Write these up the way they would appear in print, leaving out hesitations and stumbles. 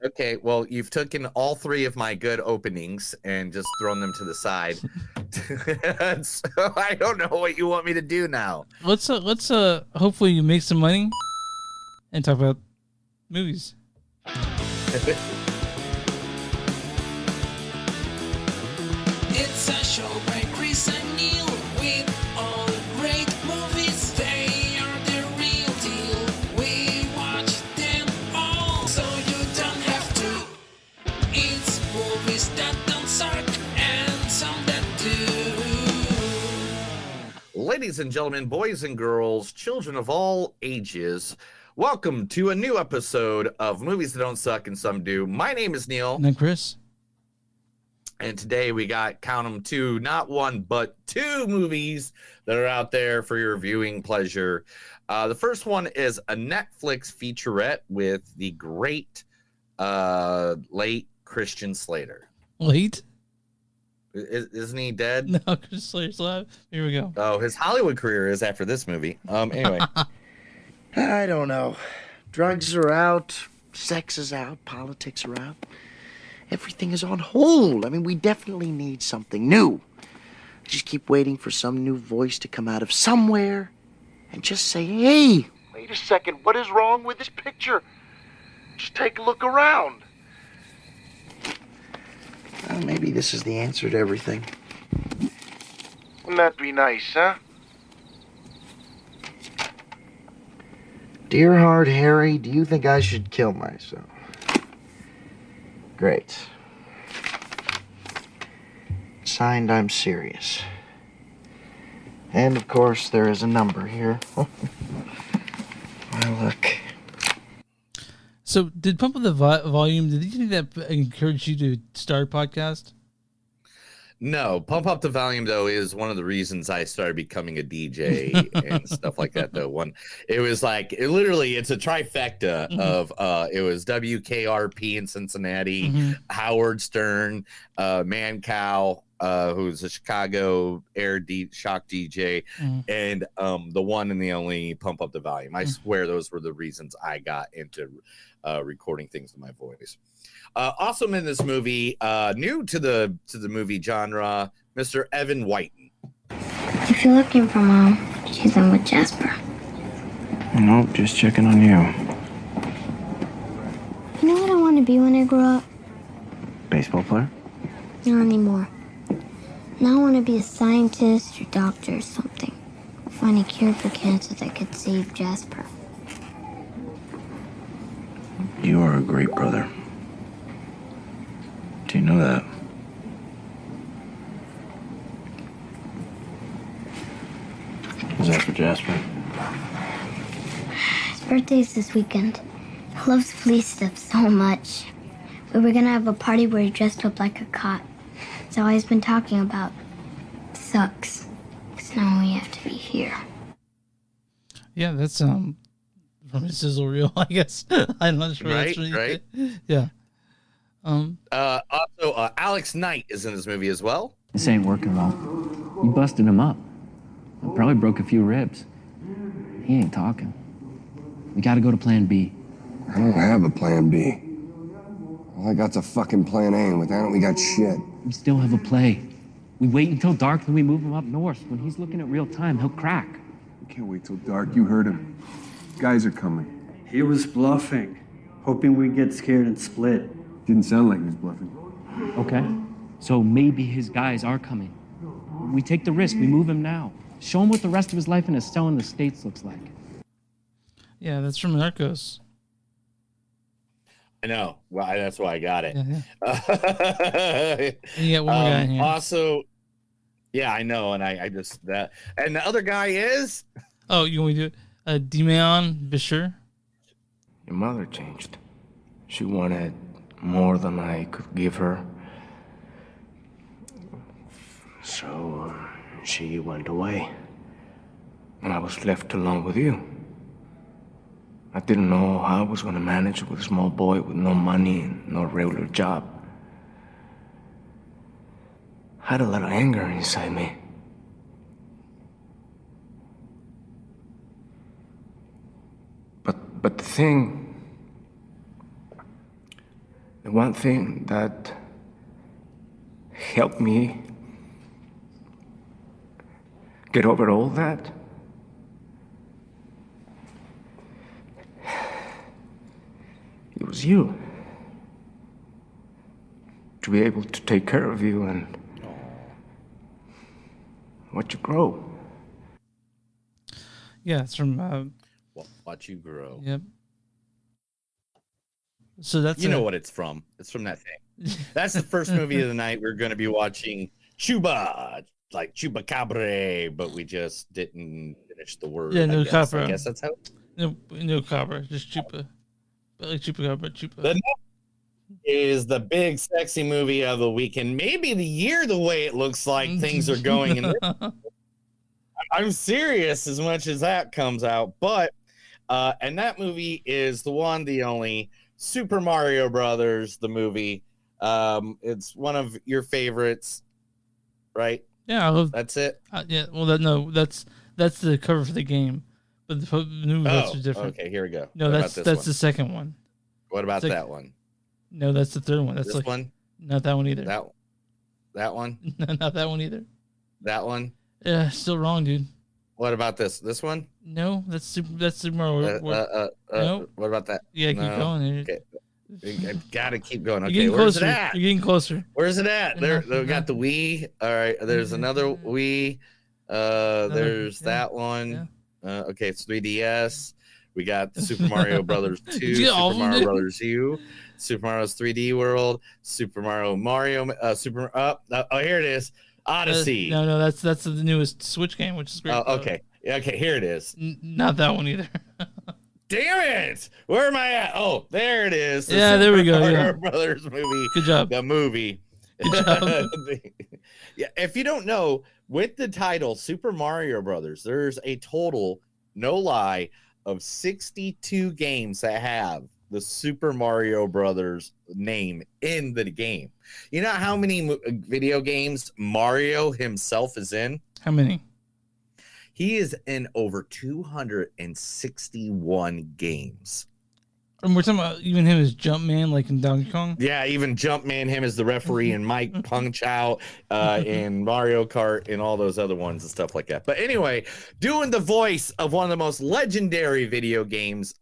Okay, well, you've taken all three of my good openings and just thrown them to the side. So I don't know what you want me to do now. Let's hopefully you make some money and talk about movies. It's a show by Chris and Neil with all great movies. They are the real deal. We watch them all, so you don't have to. It's movies that don't suck and some that do. Ladies and gentlemen, boys and girls, children of all ages, welcome to a new episode of Movies That Don't Suck and Some Do. My name is Neil. And then Chris. And today we got, count them, two, not one, but two movies that are out there for your viewing pleasure. The first one is a Netflix featurette with the great late Christian Slater. Late? Isn't he dead? No, Chris Slater's alive. Here we go. Oh, his Hollywood career is after this movie. Anyway. I don't know. Drugs are out, sex is out, politics are out. Everything is on hold. I mean, we definitely need something new. I just keep waiting for some new voice to come out of somewhere and just say, hey, wait a second, what is wrong with this picture? Just take a look around. Well, maybe this is the answer to everything. Wouldn't that be nice, huh? Dear heart, Harry, do you think I should kill myself? Great. Signed, I'm serious. And, of course, there is a number here. Well, look. So, did Pump Up the Volume, did you think that encouraged you to start a podcast? No, Pump Up the Volume, though, is one of the reasons I started becoming a DJ and stuff like that, though. It was like, it's a trifecta of, it was WKRP in Cincinnati, Howard Stern, Mancow, who's a Chicago shock DJ, and the one and the only Pump Up the Volume. I swear those were the reasons I got into recording things with my voice. Also in this movie, new to the movie genre, Mr. Evan Whiten. If you're looking for Mom, she's in with Jasper. Nope, just checking on you. You know what I want to be when I grow up? Baseball player? Not anymore. Now I want to be a scientist or doctor or something. Find a cure for cancer that could save Jasper. You are a great brother. Do you know that? Is that for Jasper? His birthday's this weekend. He loves police stuff so much. We were gonna have a party where he dressed up like a cop. That's all he's been talking about. Sucks. Because now we have to be here. Yeah, that's from his sizzle reel, I guess. I'm not sure. Right, that's really right. Good. Yeah. Also, Alex Knight is in this movie as well. This ain't working well. You busted him up. I probably broke a few ribs. He ain't talking. We gotta go to plan B. I don't have a plan B. All I got's a fucking plan A, and without it, we got shit. We still have a play. We wait until dark, then we move him up north. When he's looking at real time, he'll crack. We can't wait till dark. You heard him. Guys are coming. He was bluffing, hoping we'd get scared and split. Didn't sound like he was bluffing. Okay. So maybe his guys are coming. We take the risk. We move him now. Show him what the rest of his life in a cell in the States looks like. Yeah, that's from Narcos. I know. Well, that's why I got it. Yeah. And you got one more guy in here. Also, yeah, I know, and I just that, and the other guy is. Oh, you want me to do it? Demián, Bichir. Your mother changed. She wanted more than I could give her. So she went away. And I was left alone with you. I didn't know how I was going to manage with a small boy with no money and no regular job. I had a lot of anger inside me. But the thing The one thing that helped me get over all that it was you. To be able to take care of you and watch you grow. Yeah, it's from. Watch you grow. Yep. So that's know what it's from. It's from that thing. That's the first movie of the night. We're going to be watching Chupa, like Chupacabra, but we just didn't finish the word. Yeah, no copper. I guess that's how. No copper, just Chupa. But like Chupacabra, Chupa. The next is the big sexy movie of the weekend, maybe the year. The way it looks like things are going in this. I'm serious as much as that comes out, but and that movie is the one, the only Super Mario Brothers, the movie. It's one of your favorites, right? Yeah, I love. That's it. Yeah, well, that's the cover for the game, but the movie are different. Okay, here we go. No, that's the second one. What about that one? No, that's the third one. That's this one. Not that one either. That one. No, not that one either. That one. Yeah, still wrong, dude. What about this? This one? No, that's Super Mario. No. What about that? Yeah, keep going. Okay. I gotta keep going. Okay, You're where's it at? You're getting closer. Where's it at? There, we got the Wii. All right, there's another Wii. There's that one. Yeah. Okay, it's 3DS. We got the Super Mario Brothers 2, Super Mario Brothers U, Super Mario's 3D World, Super Mario, here it is, Odyssey. No, that's the newest Switch game, which is great. Oh, okay, here it is. Not that one either. Damn it! Where am I at? Oh, there it is. Yeah, there we go. Mario Brothers movie. Good job. The movie. Good job. Yeah, if you don't know, with the title Super Mario Brothers, there's a total, no lie, of 62 games that have the Super Mario Brothers name in the game. You know how many video games Mario himself is in? How many? He is in over 261 games. And we're talking about even him as Jumpman, like in Donkey Kong? Yeah, even Jumpman, him as the referee, and Mike Punch-Out in Mario Kart and all those other ones and stuff like that. But anyway, doing the voice of one of the most legendary video games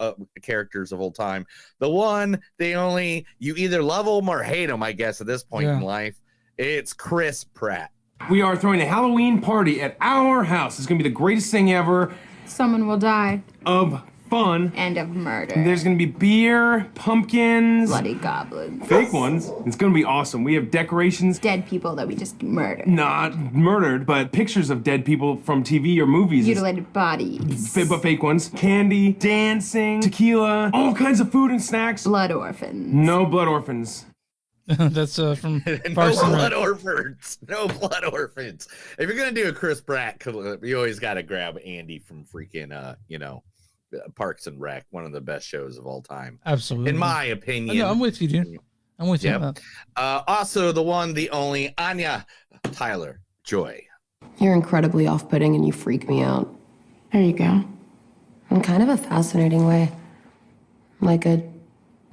characters of all time, the one, the only, you either love him or hate him, I guess, at this point in life, it's Chris Pratt. We are throwing a Halloween party at our house. It's going to be the greatest thing ever. Someone will die. Of fun. And of murder. There's going to be beer, pumpkins. Bloody goblins. Fake ones. It's going to be awesome. We have decorations. Dead people that we just murdered. Not murdered, but pictures of dead people from TV or movies. Mutilated bodies. But fake ones. Candy, dancing, tequila, all kinds of food and snacks. Blood orphans. No blood orphans. That's from Parks and Rec. Orphans. No blood orphans. If you're gonna do a Chris Pratt clip, you always got to grab Andy from freaking Parks and Rec, one of the best shows of all time. Absolutely, in my opinion. No, I'm with you, dude. I'm with you. Yep. Also, the one, the only Anya Taylor-Joy. You're incredibly off-putting and you freak me out. There you go. In kind of a fascinating way. Like a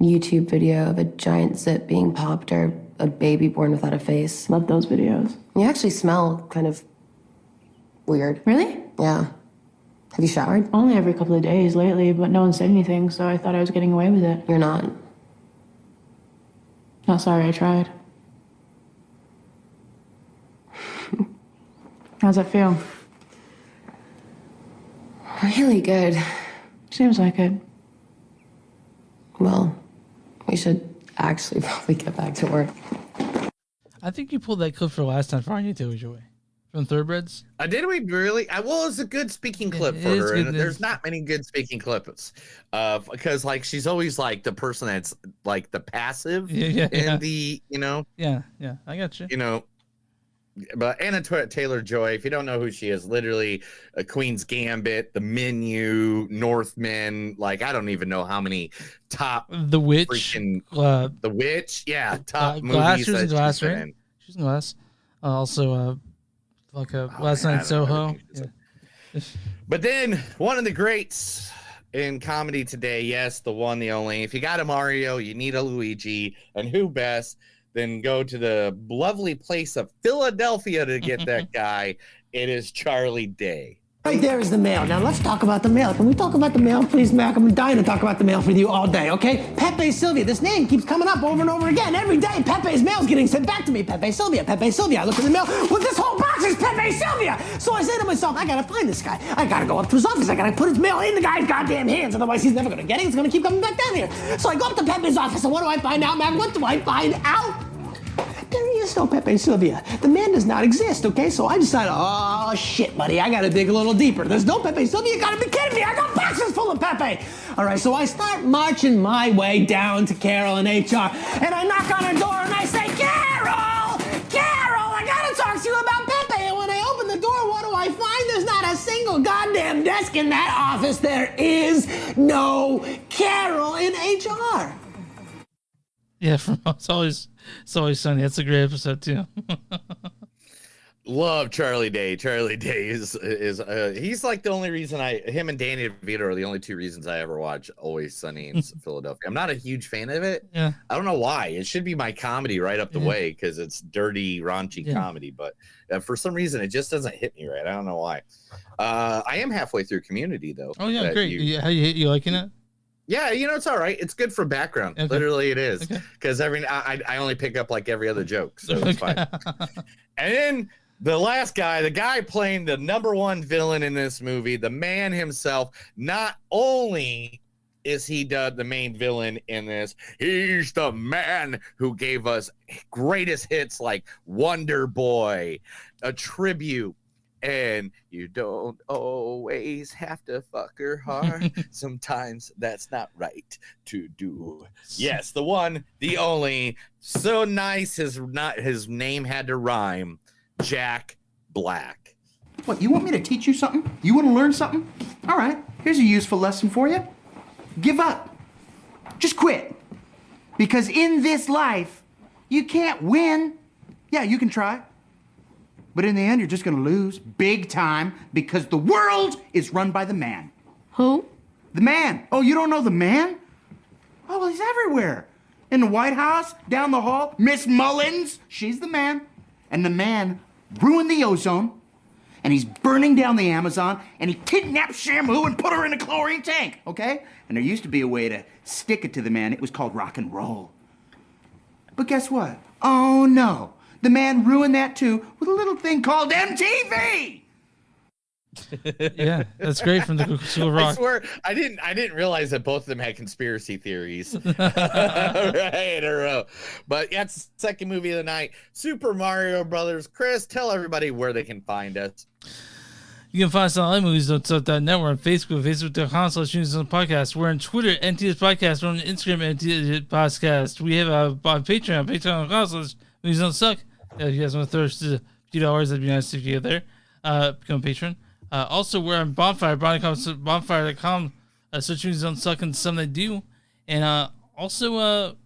YouTube video of a giant zit being popped or a baby born without a face. Love those videos. You actually smell kind of weird. Really? Yeah. Have you showered? Only every couple of days lately, but no one said anything, so I thought I was getting away with it. You're not. Not sorry I tried. How's that feel? Really good. Seems like it. Well, we should actually probably get back to work. I think you pulled that clip for last time for Anya Taylor-Joy from Thoroughbreds. Did we really? Well, it's a good speaking clip for her. And there's not many good speaking clips because like she's always like the person that's like the passive in the Yeah, I got you. But Anya Taylor-Joy, if you don't know who she is, literally a Queen's Gambit, The Menu, Northman, like I don't even know how many top The Witch, The Witch, top Glass, movies that Glass, she's been right? in. She's in Glass. Also, Last Night in Soho. Yeah. But then one of the greats in comedy today, yes, the one, the only. If you got a Mario, you need a Luigi, and who best than go to the lovely place of Philadelphia to get that guy? It is Charlie Day. Right there is the mail. Now let's talk about the mail. Can we talk about the mail, please, Mac? I'm dying to talk about the mail with you all day, okay? Pepe Sylvia. This name keeps coming up over and over again. Every day, Pepe's mail's getting sent back to me. Pepe Sylvia, Pepe Sylvia. I look in the mail. Well, this whole box is Pepe Sylvia. So I say to myself, I gotta find this guy. I gotta go up to his office. I gotta put his mail in the guy's goddamn hands. Otherwise, he's never gonna get it. It's gonna keep coming back down here. So I go up to Pepe's office, and what do I find out, Mac? What do I find out? There is no Pepe Sylvia. The man does not exist, okay? So I decided, oh, shit, buddy, I gotta dig a little deeper. There's no Pepe Sylvia. You gotta be kidding me. I got boxes full of Pepe. All right, so I start marching my way down to Carol and HR, and I knock on her door, and I say, Carol, I gotta talk to you about Pepe. And when I open the door, what do I find? There's not a single goddamn desk in that office. There is no Carol in HR. Yeah, from It's Always Sunny. That's a great episode too. Love Charlie Day. Charlie Day is he's like the only reason him and Danny DeVito are the only two reasons I ever watch Always Sunny in Philadelphia. I'm not a huge fan of it. Yeah. I don't know why. It should be my comedy right up the way because it's dirty, raunchy comedy. But for some reason, it just doesn't hit me right. I don't know why. I am halfway through Community though. Oh yeah, great. You liking it? Yeah, it's all right. It's good for background. Okay. Literally, it is. Because I only pick up like every other joke, so it's fine. And then the last guy, the guy playing the #1 villain in this movie, the man himself, not only is he the main villain in this, he's the man who gave us greatest hits like Wonder Boy, A Tribute, and you don't always have to fuck her hard. Sometimes that's not right to do. Yes, the one, the only, so nice his name had to rhyme, Jack Black. What, you want me to teach you something? You want to learn something? All right, here's a useful lesson for you. Give up. Just quit. Because in this life, you can't win. Yeah, you can try. But in the end, you're just gonna lose big time because the world is run by the man. Who? The man. Oh, you don't know the man? Oh, well, he's everywhere. In the White House, down the hall, Miss Mullins, she's the man. And the man ruined the ozone, and he's burning down the Amazon, and he kidnapped Shamu and put her in a chlorine tank, okay? And there used to be a way to stick it to the man. It was called rock and roll. But guess what? Oh, no. The man ruined that too with a little thing called MTV. Yeah, that's great from the School of Rock. I swear, I didn't realize that both of them had conspiracy theories right in a row. But yeah, it's the second movie of the night, Super Mario Brothers. Chris, tell everybody where they can find us. You can find us on iMovies.net. We're on Facebook, Facebook.com/podcast. We're on Twitter, NTS Podcast. We're on Instagram, NTS Podcast. We have a Patreon, Patreon.com/Movies Don't Suck. If you guys want to throw us $2, that'd be nice if you get there. Become a patron. Also, we're on Bonfire, bonfire.com. Search Movies Don't Suck and some that do. And also,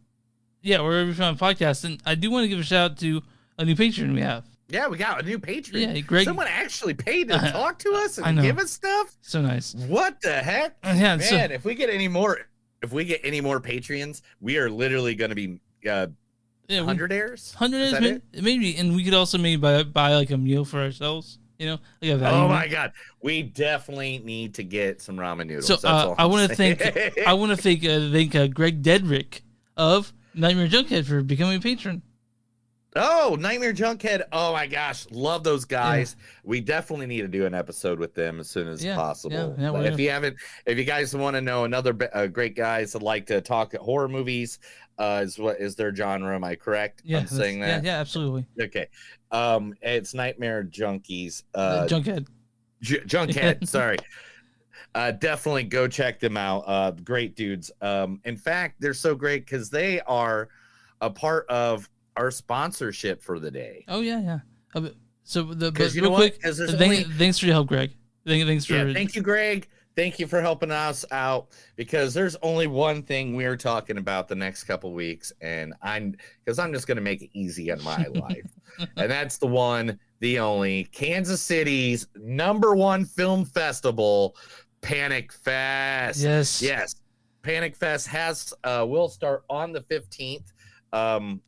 wherever you find podcasts. And I do want to give a shout out to a new patron we have. Yeah, we got a new patron. Yeah, Greg. Someone actually paid to talk to us and give us stuff. So nice. What the heck? Yeah, man, if we get any more Patreons, we are literally going to be 100 airs. 100 airs, maybe, and we could also maybe buy like a meal for ourselves. Like a value oh meal. My God, we definitely need to get some ramen noodles. So That's all I want to thank Greg Dedrick of Nightmare Junkhead for becoming a patron. Oh, Nightmare Junkhead. Oh my gosh. Love those guys. Yeah. We definitely need to do an episode with them as soon as possible. Yeah, but if you guys want to know another great guys that like to talk horror movies, is their genre. Am I correct? Yeah. I'm saying that. Yeah, absolutely. Okay. It's Nightmare Junkies. Junkhead. Junkhead. Sorry. Definitely go check them out. Great dudes. In fact, they're so great because they are a part of our sponsorship for the day. Oh yeah. So but real quick, thanks for your help, Greg. Thank you, Greg. Thank you for helping us out because there's only one thing we're talking about the next couple weeks, and I'm just gonna make it easy on my life, and that's the one, the only Kansas City's #1 film festival, Panic Fest. Yes. Panic Fest will start on the 15th.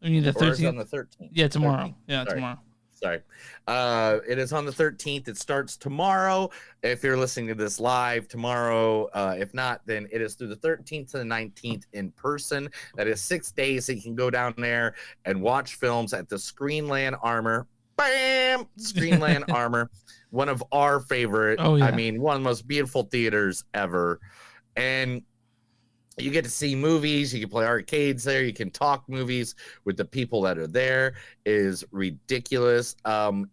We need the 13th. On the 13th. Yeah, tomorrow. 13th. Yeah, Sorry. tomorrow. Sorry. It is on the 13th. It starts tomorrow. If you're listening to this live tomorrow, if not, then it is through the 13th to the 19th in person. That is 6 days that you can go down there and watch films at the Screenland Armor. Bam! Screenland Armor. One of our favorite, one of the most beautiful theaters ever. And you get to see movies. You can play arcades there. You can talk movies with the people that are there. It is ridiculous.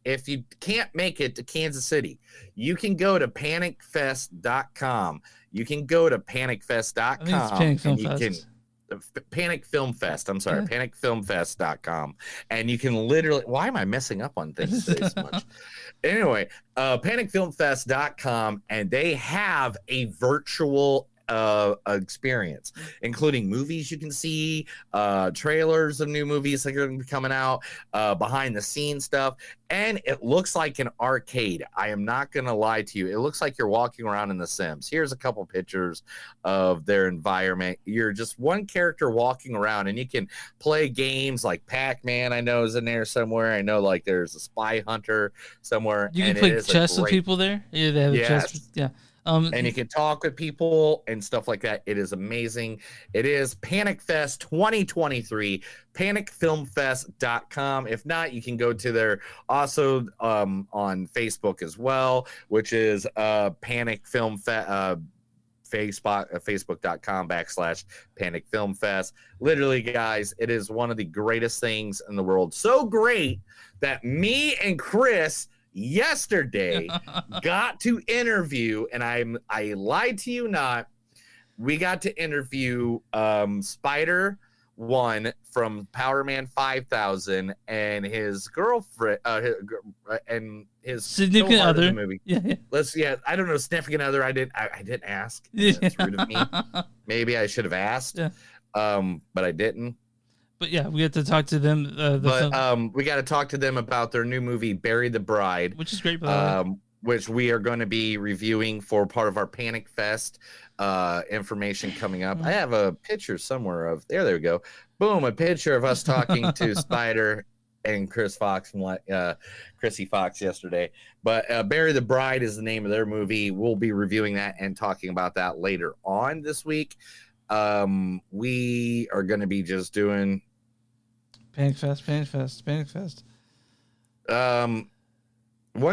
If you can't make it to Kansas City, you can go to panicfest.com. You can go to panicfest.com. Panic Film Fest. I'm sorry, panicfilmfest.com. And you can literally, why am I messing up on things today so much? Anyway, panicfilmfest.com, and they have a virtual experience, including movies you can see, trailers of new movies that are going to be coming out, behind the scenes stuff, and it looks like an arcade. I am not going to lie to you. It looks like you're walking around in The Sims. Here's a couple pictures of their environment. You're just one character walking around, and you can play games like Pac-Man, I know, is in there somewhere. I know like there's a Spy Hunter somewhere. You can play chess with people there? Yeah, they have chess. Yeah. And you can talk with people and stuff like that. It is amazing. It is Panic Fest 2023, panicfilmfest.com. If not, you can go to their also on Facebook as well, which is Panic Film Fest. Facebook.com/Panic Film Fest. Literally, guys, it is one of the greatest things in the world. So great that me and Chris yesterday got to interview, and I lied to you not, we got to interview Spider One from Power Man 5000 and his girlfriend and his significant other in the movie. I don't know, significant other. I didn't ask. That's rude of me. Maybe I should have asked, but I didn't. But yeah, we get to talk to them. We got to talk to them about their new movie, Bury the Bride, which is great, which we are going to be reviewing for part of our Panic Fest information coming up. I have a picture somewhere of there we go. Boom, a picture of us talking to Spider and Chris Fox from Chrissy Fox yesterday. But Bury the Bride is the name of their movie. We'll be reviewing that and talking about that later on this week. We are going to be just doing Panic Fest. One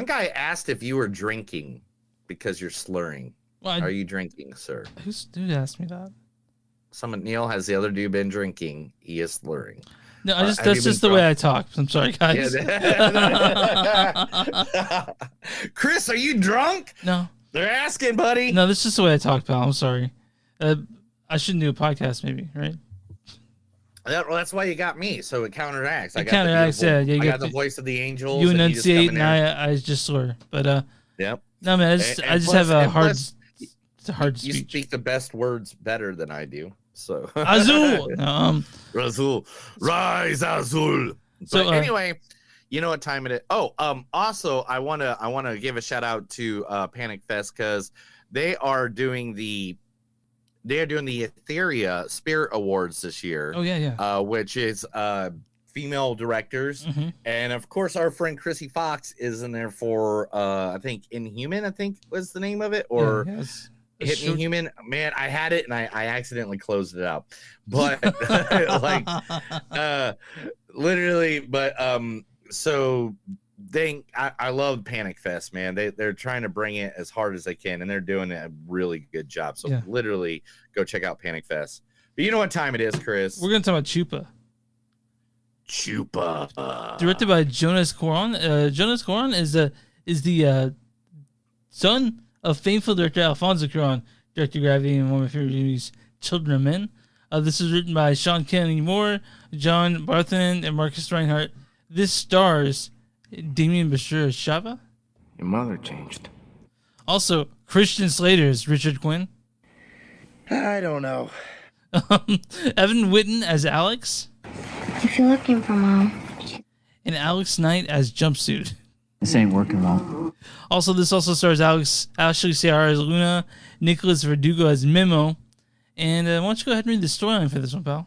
guy asked if you were drinking because you're slurring. Well, are you drinking, sir? Who's dude asked me that? Neil, has the other dude been drinking? He is slurring. No, that's just the way I talk. I'm sorry, guys. Chris, are you drunk? No. They're asking, buddy. No, that's just the way I talk, pal. I'm sorry. I shouldn't do a podcast, maybe, right? That's why you got me, so it counteracts. I got the voice of the angels. You enunciate, and I just slur. But yep. No, man, I just have a hard. It's a hard speech. You speak the best words better than I do. So Azul, Azul, rise Azul. So anyway, you know what time it is. Oh, also I wanna give a shout out to Panic Fest because they are doing the Etheria Spirit Awards this year. Oh yeah. Which is female directors, and of course our friend Chrissy Fox is in there for I think Inhuman. I think was the name of it, or Hit Me Human. Man, I had it and I accidentally closed it out, but like literally. But so I love Panic Fest, man. They're trying to bring it as hard as they can, and they're doing a really good job. So literally go check out Panic Fest. But you know what time it is, Chris? We're gonna talk about Chupa. Directed by Jonás Cuarón. Jonás Cuarón is the son of faithful director Alfonso Cuarón, directed Gravity and one of my favorite movies, Children of Men. This is written by Sean Kennedy Moore, John Barthonen, and Marcus Reinhardt. This stars Demián Bichir as Shava. Your mother changed. Also, Christian Slater as Richard Quinn. I don't know. Evan Whitten as Alex. If you're looking for Mom. And Alex Knight as Jumpsuit. This ain't working well. Also, this also stars Ashley Ciara as Luna, Nicholas Verdugo as Memo. And why don't you go ahead and read the storyline for this one, pal?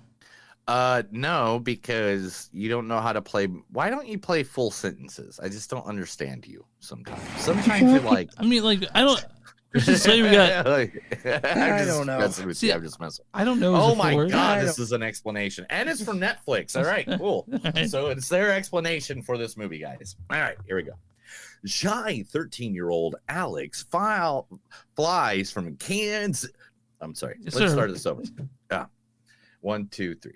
No, because you don't know how to play. Why don't you play full sentences? I just don't understand you sometimes. Sometimes you're like, I mean, like, I don't. Christian Slater, we got. I don't know. See, I'm just messing. I don't know. Oh my god, this is an explanation, and it's from Netflix. All right, cool. Right. So it's their explanation for this movie, guys. All right, here we go. Shy 13-year-old Alex flies from Kansas. I'm sorry. Yes, Let's sir. start this over. 1, 2, 3.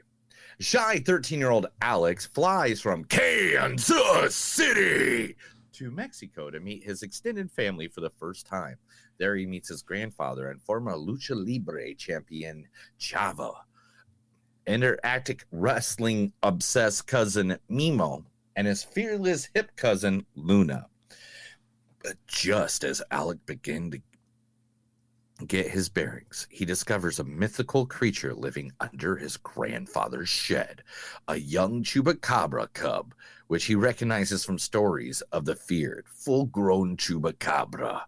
Shy 13-year-old Alex flies from Kansas City to Mexico to meet his extended family for the first time. There he meets his grandfather and former lucha libre champion Chava, interactive wrestling obsessed cousin Mimo, and his fearless hip cousin Luna. But just as Alec began to get his bearings, he discovers a mythical creature living under his grandfather's shed, a young chupacabra cub, which he recognizes from stories of the feared, full-grown chupacabra.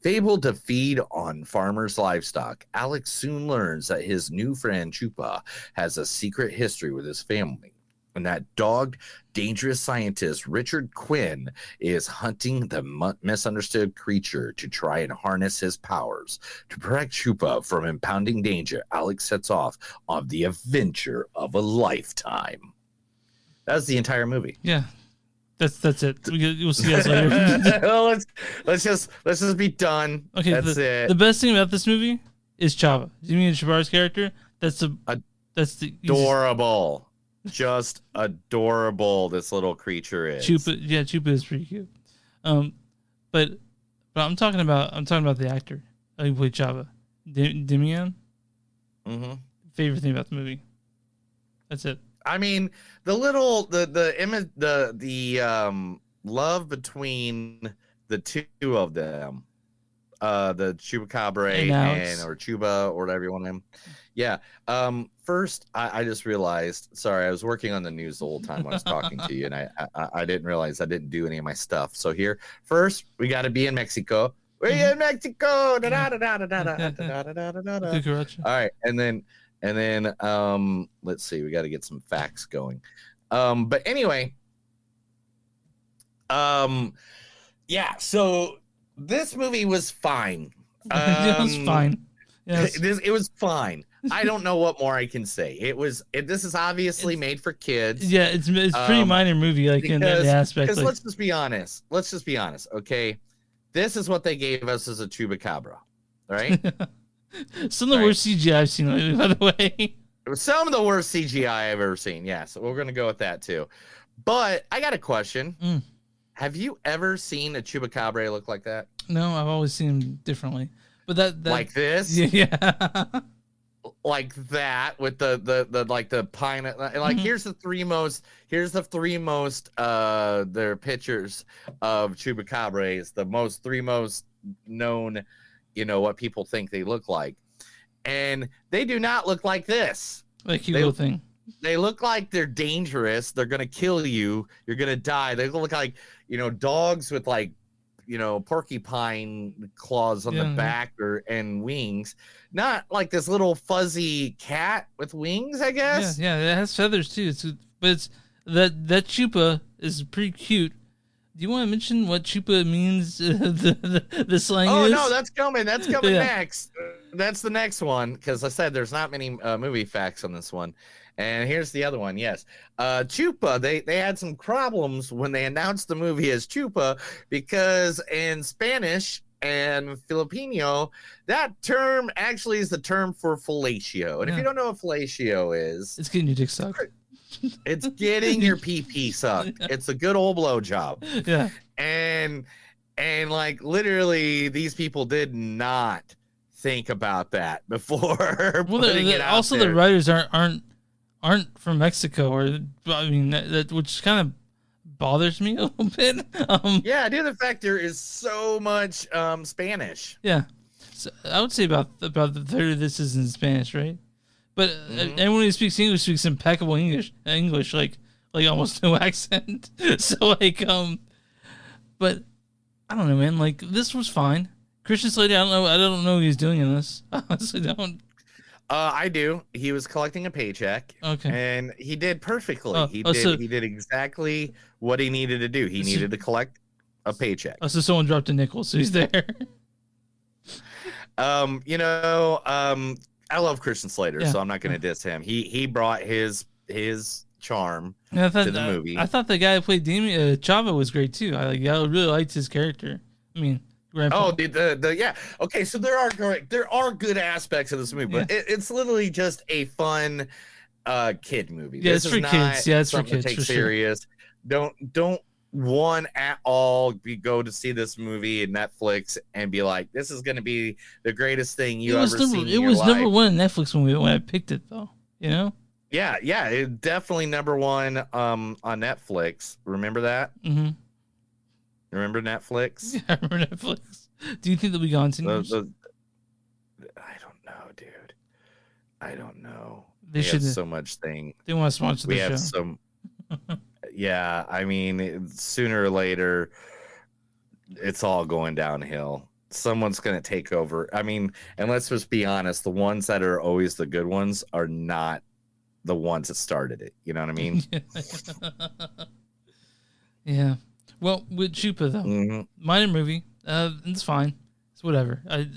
Fabled to feed on farmers' livestock, Alex soon learns that his new friend Chupa has a secret history with his family, and that dogged, dangerous scientist Richard Quinn is hunting the misunderstood creature to try and harness his powers. To protect Chupa from impounding danger, Alex sets off on the adventure of a lifetime. That's the entire movie. Yeah, that's it. We'll see you guys later. Well, let's just be done. Okay, that's it. The best thing about this movie is Chava. Demián Chavar's character. That's the adorable. Just adorable this little creature is. Chupa is pretty cute. But I'm talking about the actor who played Chava, Demián. Mm-hmm. Favorite thing about the movie. That's it. I mean, the love between the two of them, the Chupacabra or Chuba or whatever you want him. Yeah. First, I just realized. Sorry, I was working on the news the whole time when I was talking to you, and I didn't realize I didn't do any of my stuff. So here, first, we got to be in Mexico. We're in Mexico. All right, and then let's see. We got to get some facts going. But anyway, yeah. So this movie was fine. It was fine. Yes. It was fine. I don't know what more I can say. This is obviously made for kids. Yeah, it's pretty minor movie, like in that aspect. Because like, let's just be honest. Okay, this is what they gave us as a chupacabra, right? Some of the worst CGI I've seen lately, by the way. Some of the worst CGI I've ever seen. Yeah, so we're gonna go with that too. But I got a question. Have you ever seen a chupacabra look like that? No, I've always seen them differently. But that like this? Yeah. Like that with the pine, like here's the three most their pictures of chupacabras, the three most known, what people think they look like, and they do not look like this. Like Hugo thing. They look like they're dangerous. They're gonna kill you. You're gonna die. They look like dogs with like porcupine claws on the back and wings, not like this little fuzzy cat with wings, I guess. Yeah, it has feathers too. But that Chupa is pretty cute. Do you want to mention what Chupa means? The slang is? Oh no, that's coming next. That's the next one, because I said there's not many movie facts on this one. And here's the other one. Yes. Chupa, they had some problems when they announced the movie as Chupa, because in Spanish and Filipino, that term actually is the term for fellatio. And if you don't know what fellatio is, it's getting your dick sucked. It's getting your pee sucked. It's a good old blowjob. Yeah. And like literally these people did not think about that before putting it out also there. The writers aren't from Mexico, or I mean that which kind of bothers me a little bit. Yeah, dude, the fact there is so much Spanish. Yeah, so I would say about the third of this is in Spanish, right? But anyone who speaks English speaks impeccable English, like almost no accent. So like But I don't know, man. Like this was fine. Christian Slater, I don't know what he's doing in this. I honestly don't. I do. He was collecting a paycheck. Okay. And he did perfectly. Oh, he so- did exactly what he needed to do. He needed to collect a paycheck. Oh, so someone dropped a nickel, so he's there. I love Christian Slater, Yeah. so I'm not going to diss him. He brought his charm And to the movie. I thought the guy who played Demián, Chava was great too. I really liked his character. I mean, Grandpa. Oh, yeah. Okay, so there are good aspects of this movie, but it's literally just a fun kid movie. Yeah, This it's for is not kids. Yeah, it's for something to kids, take for sure. serious. Don't one at all go to see this movie in Netflix and be like, this is going to be the greatest thing you ever seen. It was number one Netflix movie when I picked it, though. You know? Yeah, it definitely number one on Netflix. Remember that? Mm-hmm. Remember Netflix? Yeah, I remember Netflix. Do you think they'll be gone soon? I don't know, dude. I don't know. They have should- so much thing. They want to sponsor the We show. have some. Yeah, I mean, sooner or later, it's all going downhill. Someone's going to take over. I mean, and let's just be honest, the ones that are always the good ones are not the ones that started it. You know what I mean? Yeah. Well, with Chupa though, minor movie. It's fine. It's whatever. I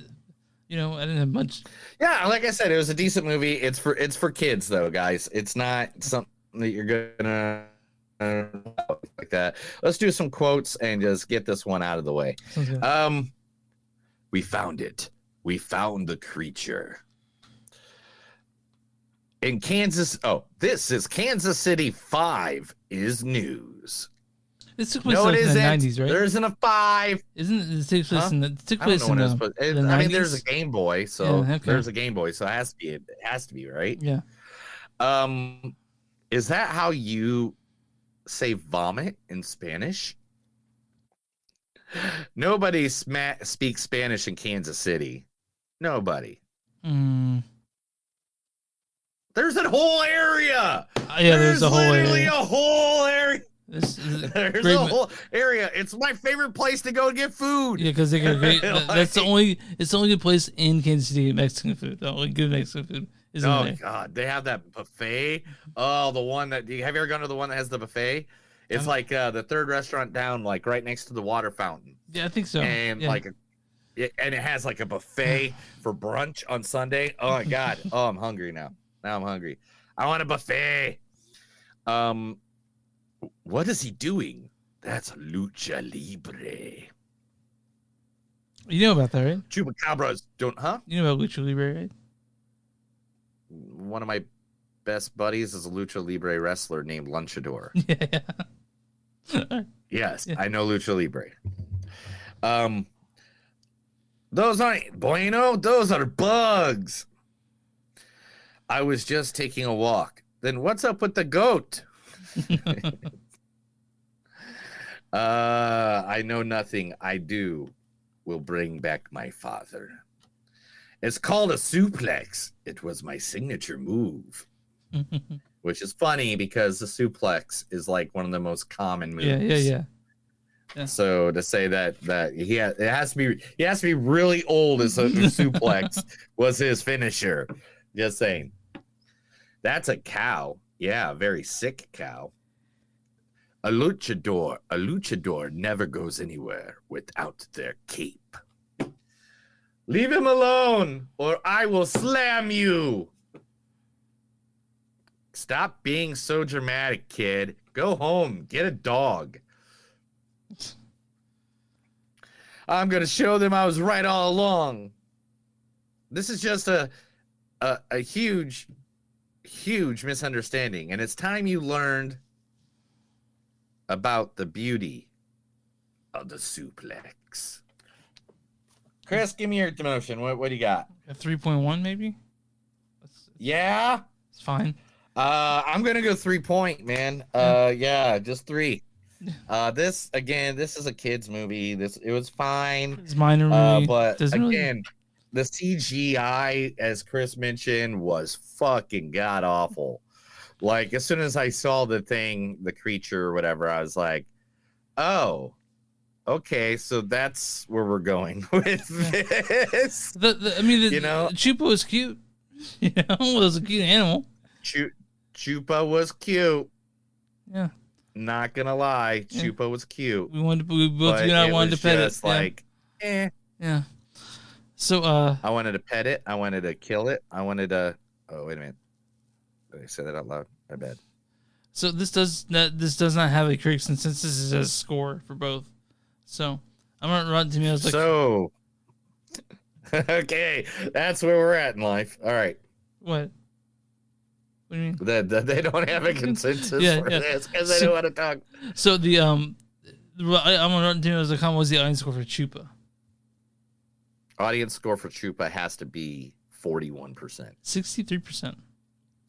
didn't have much. Yeah, like I said, it was a decent movie. It's for kids though, guys. It's not something that you're gonna like that. Let's do some quotes and just get this one out of the way. Okay. We found it. We found the creature. In Kansas. Oh, this is Kansas City 5 is news. This took place No, it in the isn't. 90s, right? There isn't a 5. Isn't it takes place Huh? in the took I don't place know in when it the, was supposed- the 90s? I mean, there's a Game Boy, so Yeah, okay. there's a Game Boy, so it has to be, right? Yeah. Is that how you say vomit in Spanish? Nobody speaks Spanish in Kansas City. Nobody. Mm. There's a whole area. Yeah, there's a whole literally area. a whole area. This is There's great a whole area. It's my favorite place to go get food. Yeah, because they got great. That's the only. It's the only good place in Kansas City to get Mexican food. The only good Mexican food is in Oh there. God, they have that buffet. Oh, the one that have you ever gone to the one that has the buffet? It's like the third restaurant down, like right next to the water fountain. Yeah, I think so. And Yeah. and it has like a buffet for brunch on Sunday. Oh my God. Oh, I'm hungry now. Now I'm hungry. I want a buffet. What is he doing? That's lucha libre. You know about that, right? Chupacabras don't, huh? You know about Lucha Libre, right? One of my best buddies is a lucha libre wrestler named Lunchador. Yeah. Yes, I know lucha libre. Those aren't bueno. Those are bugs. I was just taking a walk. Then what's up with the goat? I know nothing. I do will bring back my father. It's called a suplex. It was my signature move. Which is funny because the suplex is like one of the most common moves. Yeah. So to say that he has to be really old as a suplex was his finisher. Just saying. That's a cow. Yeah, a very sick cow. A luchador never goes anywhere without their cape. Leave him alone, or I will slam you. Stop being so dramatic, kid. Go home, get a dog. I'm gonna show them I was right all along. This is just a huge misunderstanding, and it's time you learned about the beauty of the suplex. Chris, give me your emotion. What do you got? A 3.1 maybe? Yeah? It's fine. I'm gonna go 3 point, man. Yeah, just 3. This is a kid's movie. It was fine. It's minor movie. But Doesn't really- again, the CGI, as Chris mentioned, was fucking god awful. Like, as soon as I saw the creature or whatever, I was like, oh, Okay, so that's where we're going with this. Chupa was cute. It was a cute animal. Chupa was cute. Yeah. Not gonna lie, Chupa was cute. We both do not wanted to pet it. Like, Yeah. So I wanted to pet it. I wanted to kill it. I wanted to. Oh, wait a minute. Did I say that out loud? My bad. So this does not have a correct consensus. It has a score for both. So I'm on Rotten Tomatoes. Okay, that's where we're at in life. All right. What? What do you mean? That they don't have a consensus for this because they don't want to talk. So I'm on Rotten Tomatoes.com. Was the audience score for Chupa? Audience score for Chupa has to be 41%. 63%.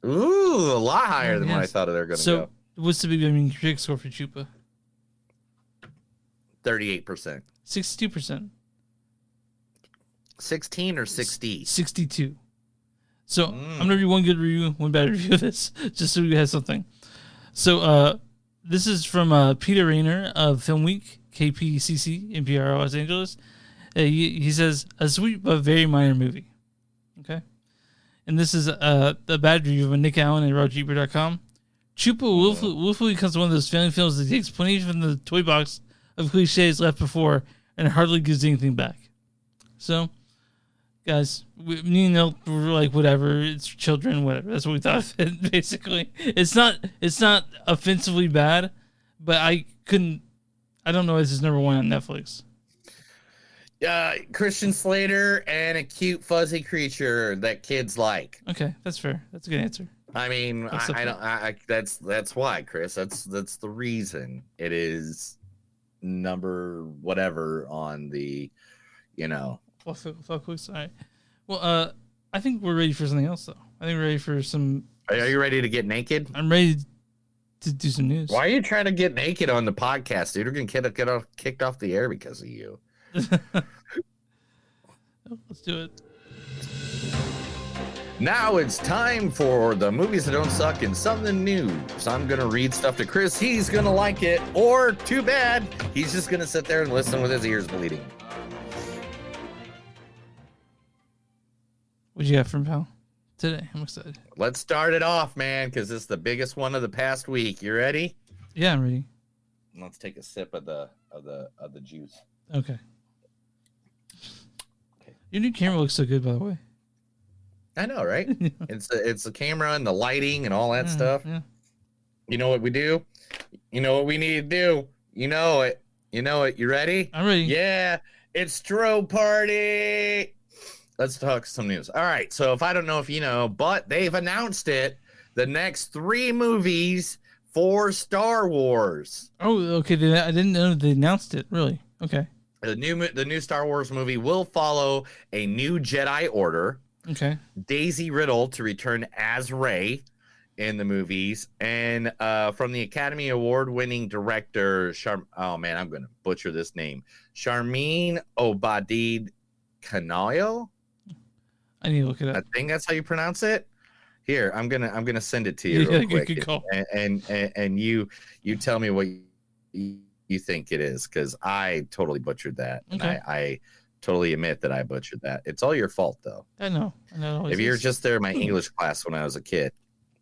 Ooh, a lot higher than what I thought they were going to go. What's the critic score for Chupa? 38%. 62%. 16 or 60? 62. So I'm gonna read one good review, one bad review of this, just so we have something. So this is from Peter Rayner of Film Week, KPCC, NPR Los Angeles. He says, a sweet but very minor movie. Okay. And this is the bad review of Nick Allen and RogerEbert.com. Chupa willfully becomes one of those family films that takes plenty from the toy box of cliches left before and hardly gives anything back. So, guys, me and Neil were like, whatever, it's children, whatever. That's what we thought of it, basically. It's not offensively bad, but I don't know if this is number one on Netflix. Christian Slater and a cute fuzzy creature that kids like. Okay, that's fair. That's a good answer. I mean, that's why, Chris. That's the reason it is number whatever on the, Fuck. All right. Well, I think we're ready for something else, though. I think we're ready for some. Are you ready to get naked? I'm ready to do some news. Why are you trying to get naked on the podcast, dude? We're gonna get kicked off the air because of you. Let's do it. Now it's time for the movies that don't suck and something new. So I'm gonna read stuff to Chris. He's gonna like it, or too bad, he's just gonna sit there and listen with his ears bleeding. What you got from Pal today? I'm excited. Let's start it off, man, because it's the biggest one of the past week. You ready? Yeah, I'm ready. Let's take a sip of the juice. Okay. Your new camera looks so good, by the way. I know, right? It's the camera and the lighting and all that stuff. Yeah. You know what we do? You know what we need to do? You know it. You ready? I'm ready. Yeah, it's strobe party. Let's talk some news. All right, so if I don't know if you know, but they've announced it. The next 3 movies for Star Wars. Oh, okay. I didn't know they announced it. Really? Okay. The new Star Wars movie will follow a new Jedi Order. Okay. Daisy Riddle to return as Rey in the movies, and from the Academy Award-winning director, I'm going to butcher this name, Sharmeen Obaid-Chinoy. I need to look it up. I think that's how you pronounce it. Here, I'm gonna send it to you real quick, good call. and you tell me what you think it is, because I totally butchered that. Okay. And I totally admit that I butchered that. It's all your fault, though. I know. If you were just there in my English class when I was a kid.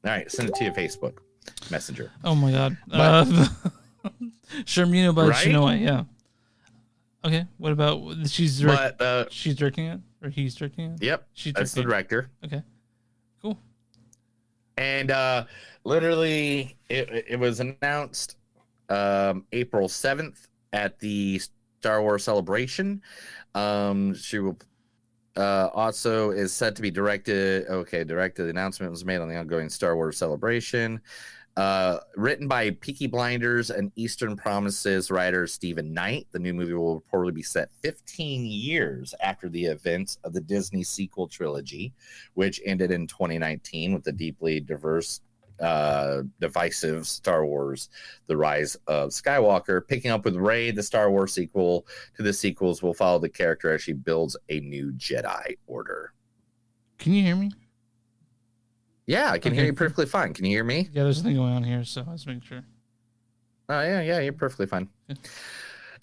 All right, send it to your Facebook Messenger. Oh my God. Sharmeen Obaid-Chinoy, yeah. Okay, what about she's directing it, or he's directing it? Yep, that's the director. Okay, cool. And literally, it was announced April 7th at the Star Wars Celebration. She will also is set to be directed. The announcement was made on the ongoing Star Wars Celebration. Written by Peaky Blinders and Eastern Promises writer Stephen Knight. The new movie will reportedly be set 15 years after the events of the Disney sequel trilogy, which ended in 2019 with the deeply diverse, divisive Star Wars The Rise of Skywalker. Picking up with Rey, the Star Wars sequel to the sequels will follow the character as she builds a new Jedi Order. Can you hear me? Yeah, I can hear you perfectly fine. Can you hear me? Yeah, there's something going on here, so I was making sure. Oh, yeah, you're perfectly fine. Yeah.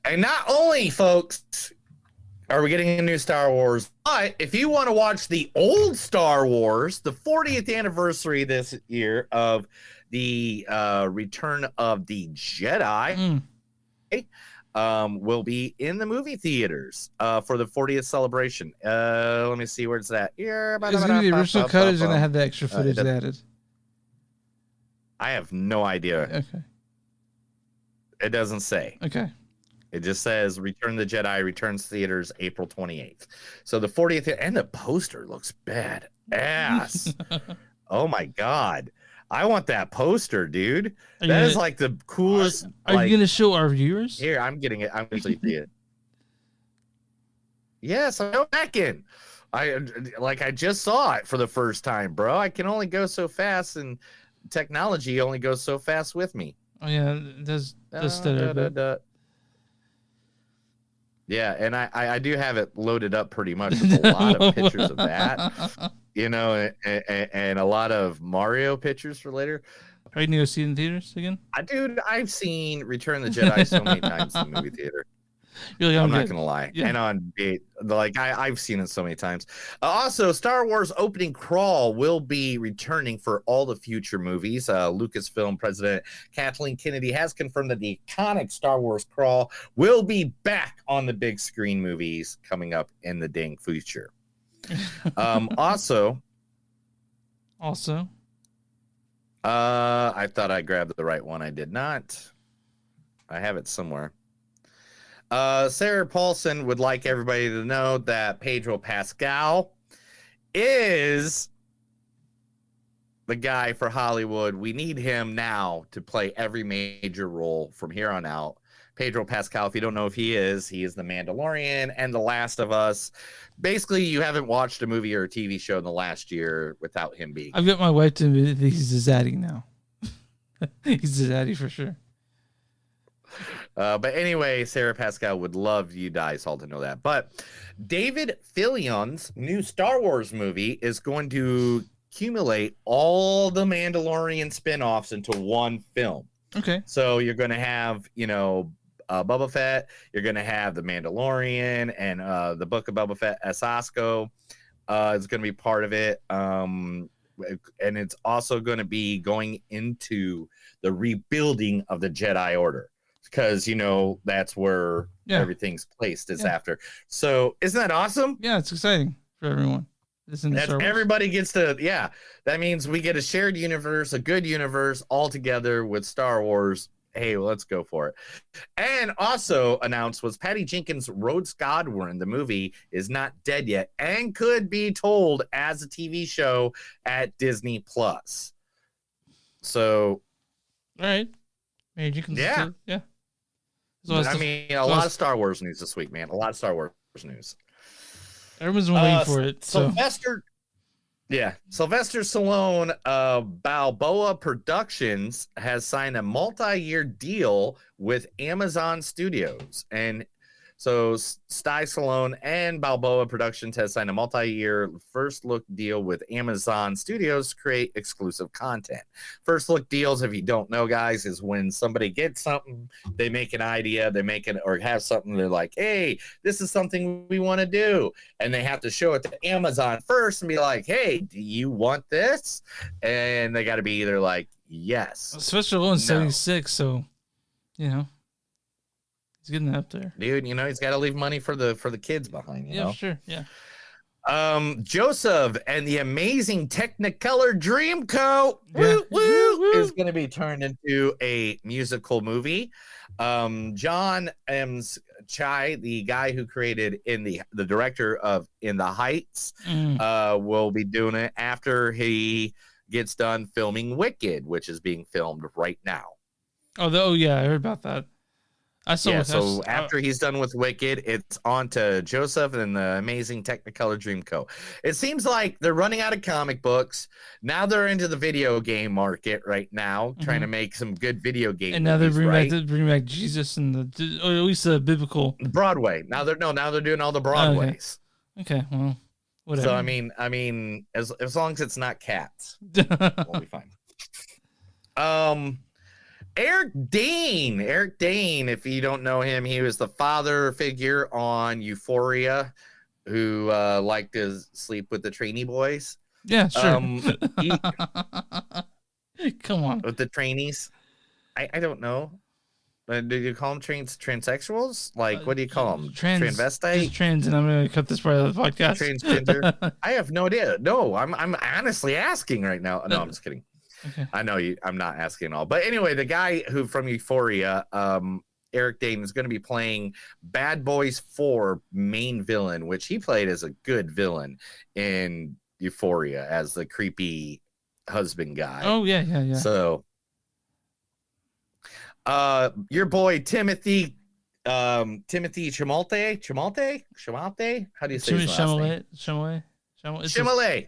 And not only, folks, are we getting a new Star Wars, but if you want to watch the old Star Wars, the 40th anniversary this year of the Return of the Jedi, will be in the movie theaters for the 40th celebration. Let me see where it's at. Here, Is it going to be the original cut, or is it going to have the extra footage added? I have no idea. Okay. It doesn't say. Okay. It just says Return of the Jedi returns theaters April 28th. So the 40th, and the poster looks bad ass. Oh my God. I want that poster, dude. That is like the coolest. Are you going to show our viewers? Here, I'm getting it. I'm going to see it. Yes, I know back in. I just saw it for the first time, bro. I can only go so fast, and technology only goes so fast with me. Oh yeah, does stutter. Yeah, and I do have it loaded up pretty much with a lot of pictures of that, you know, and a lot of Mario pictures for later. Are you going to go see it in theaters again? Dude, I've seen Return of the Jedi so many times in the movie theater. Really, I'm not gonna lie. Yeah. And on date, like I've seen it so many times. Also, Star Wars opening crawl will be returning for all the future movies. Lucasfilm president Kathleen Kennedy has confirmed that the iconic Star Wars crawl will be back on the big screen movies coming up in the dang future. Also, I thought I grabbed the right one. I did not. I have it somewhere. Sarah Paulson would like everybody to know that Pedro Pascal is the guy for Hollywood. We need him now to play every major role from here on out. Pedro Pascal, if you don't know if he is the Mandalorian and The Last of Us. Basically, you haven't watched a movie or a TV show in the last year without him being. I've got my wife to admit that he's a zaddy now. He's a zaddy for sure. But anyway, Sarah Pascal would love you guys all to know that. But David Fillion's new Star Wars movie is going to accumulate all the Mandalorian spinoffs into one film. Okay. So you're going to have, you know, Boba Fett. You're going to have the Mandalorian and the Book of Boba Fett. Asasco is going to be part of it. And it's also going to be going into the rebuilding of the Jedi Order. Because, you know, that's where everything's placed is after. So isn't that awesome? Yeah, it's exciting for everyone. Everybody gets to, that means we get a shared universe, a good universe all together with Star Wars. Hey, well, let's go for it. And also announced was Patty Jenkins' Rhodes Godwin. The movie is not dead yet and could be told as a TV show at Disney Plus. So, all right. Maybe you can yeah. I mean, a lot of Star Wars news this week, man. A lot of Star Wars news. Everyone's been waiting for it. So. Sylvester Stallone, Balboa Productions has signed a multi-year deal with Amazon Studios, and so Stallone and Balboa Productions has signed a multi-year first look deal with Amazon Studios to create exclusive content. First look deals, if you don't know, guys, is when somebody gets something, they make an idea, they make it or have something, they're like, hey, this is something we want to do. And they have to show it to Amazon first and be like, hey, do you want this? And they got to be either like, yes. Especially in 76, so, you know. He's getting up there, dude. You know he's got to leave money for the kids behind. You know? Sure, yeah. Joseph and the Amazing Technicolor Dreamcoat is going to be turned into a musical movie. John M. Chai, the guy who created the director of In the Heights, will be doing it after he gets done filming Wicked, which is being filmed right now. Oh yeah, I heard about that. So after he's done with Wicked, it's on to Joseph and the Amazing Technicolor Dreamcoat. It seems like they're running out of comic books. Now they're into the video game market right now, trying to make some good video game and now movies, they're bringing back Jesus and or at least the biblical Broadway. Now they're doing all the Broadways. Okay, well, whatever. So I mean, as long as it's not cats, we'll be fine. Eric Dane. Eric Dane, if you don't know him, he was the father figure on Euphoria, who liked to sleep with the trainee boys. Yeah, sure. Come on. With the trainees. I don't know. Do you call them transsexuals? Like, what do you call them? Transvestite? Just trans, and I'm going to cut this part of the podcast. Transgender? I have no idea. No, I'm honestly asking right now. No, I'm just kidding. Okay. I know you. I'm not asking at all. But anyway, the guy who from Euphoria, Eric Dane, is going to be playing Bad Boys 4 main villain, which he played as a good villain in Euphoria as the creepy husband guy. Oh, yeah. So, your boy Timothy Chalamet. How do you say his last name? Chalamet.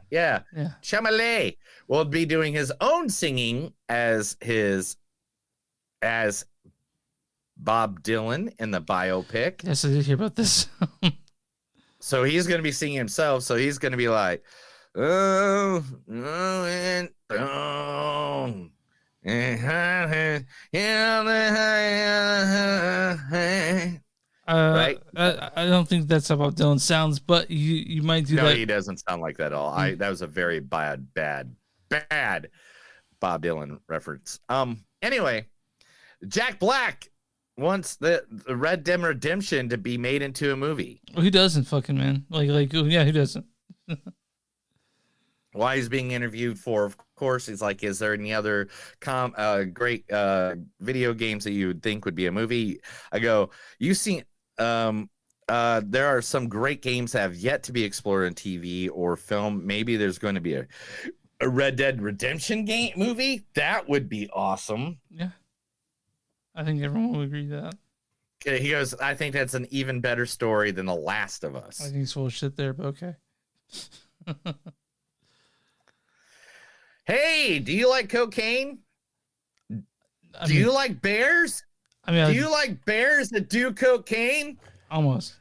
Yeah. Chalamet will be doing his own singing as Bob Dylan in the biopic. Yes, I did hear about this. So he's going to be singing himself. So he's going to be like, oh, and oh. Right? I don't think that's how Bob Dylan sounds, but you might do that. No, he doesn't sound like that at all. That was a very bad Bob Dylan reference. Anyway, Jack Black wants the Red Dead Redemption to be made into a movie. Well, who doesn't, fucking man? Like, yeah, who doesn't? While he's being interviewed for, of course, he's like, is there any other great video games that you would think would be a movie? I go, you've seen, there are some great games that have yet to be explored in TV or film. Maybe there's going to be a Red Dead Redemption game movie. That would be awesome. Yeah. I think everyone will agree to that. Okay, he goes, I think that's an even better story than The Last of Us. I think it's full of shit there, but okay. Hey, do you like cocaine? Do you like bears? I mean, do you like bears that do cocaine? Almost.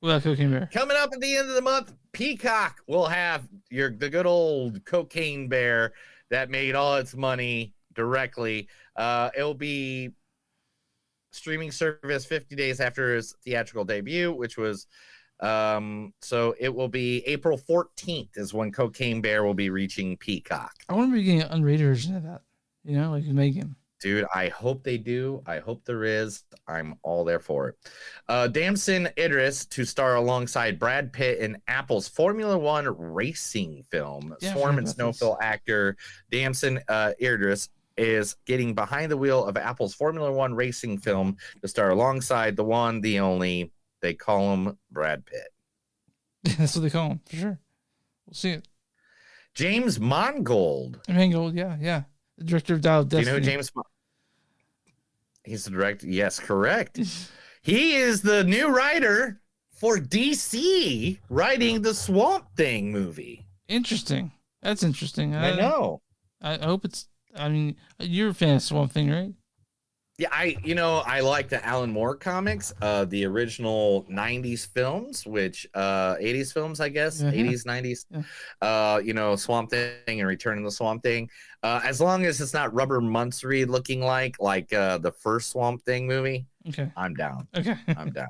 Without cocaine bear. Coming up at the end of the month, Peacock will have the good old cocaine bear that made all its money directly. It'll be streaming service 50 days after his theatrical debut, which was so it will be April 14th is when Cocaine Bear will be reaching Peacock. I want to be getting an unrated version of that. You know, like Megan. Dude, I hope they do. I hope there is. I'm all there for it. Damson Idris to star alongside Brad Pitt in Apple's Formula One racing film. Yeah, Swarm and Snowfall actor Damson Idris is getting behind the wheel of Apple's Formula One racing film to star alongside the one, the only. They call him Brad Pitt. That's what they call him, for sure. We'll see it. James Mangold. Mangold, yeah. The director of Dial of Destiny. Do you know who James He's the director. Yes, correct. He is the new writer for DC, writing the Swamp Thing movie. Interesting. That's interesting. I know. I hope it's, I mean, you're a fan of Swamp Thing, right? Yeah, I like the Alan Moore comics, the original 90s films, which 80s films, I guess, 80s, 90s. Swamp Thing and Return of the Swamp Thing. As long as it's not Rubber Monstery looking like the first Swamp Thing movie, okay, I'm down. Okay. I'm down.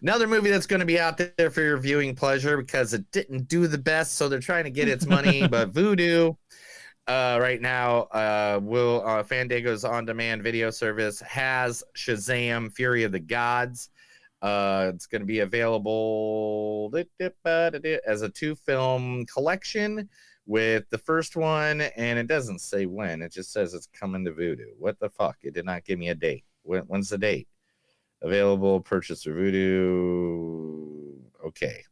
Another movie that's going to be out there for your viewing pleasure because it didn't do the best, so they're trying to get its money, but Voodoo. Right now, Fandango's on-demand video service has Shazam: Fury of the Gods. It's going to be available as a 2-film collection with the first one, and it doesn't say when. It just says it's coming to Voodoo. What the fuck? It did not give me a date. When's the date? Available, purchase through Voodoo. Okay.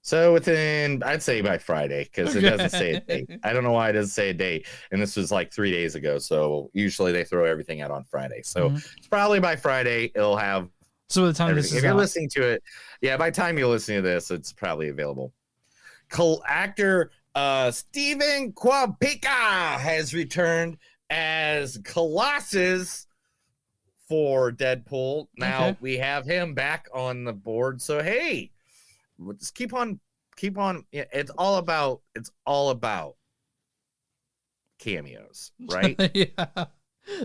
So within, I'd say by Friday, because it doesn't say a date. I don't know why it doesn't say a date. And this was like 3 days ago. So usually they throw everything out on Friday. So it's probably by Friday it'll have. So by the time this is if you're out. listening to it, yeah, by the time you're listening to this, it's probably available. Actor Stephen Kwapika has returned as Colossus for Deadpool. Now we have him back on the board. So hey. We'll just keep on. It's all about cameos, right? Yeah.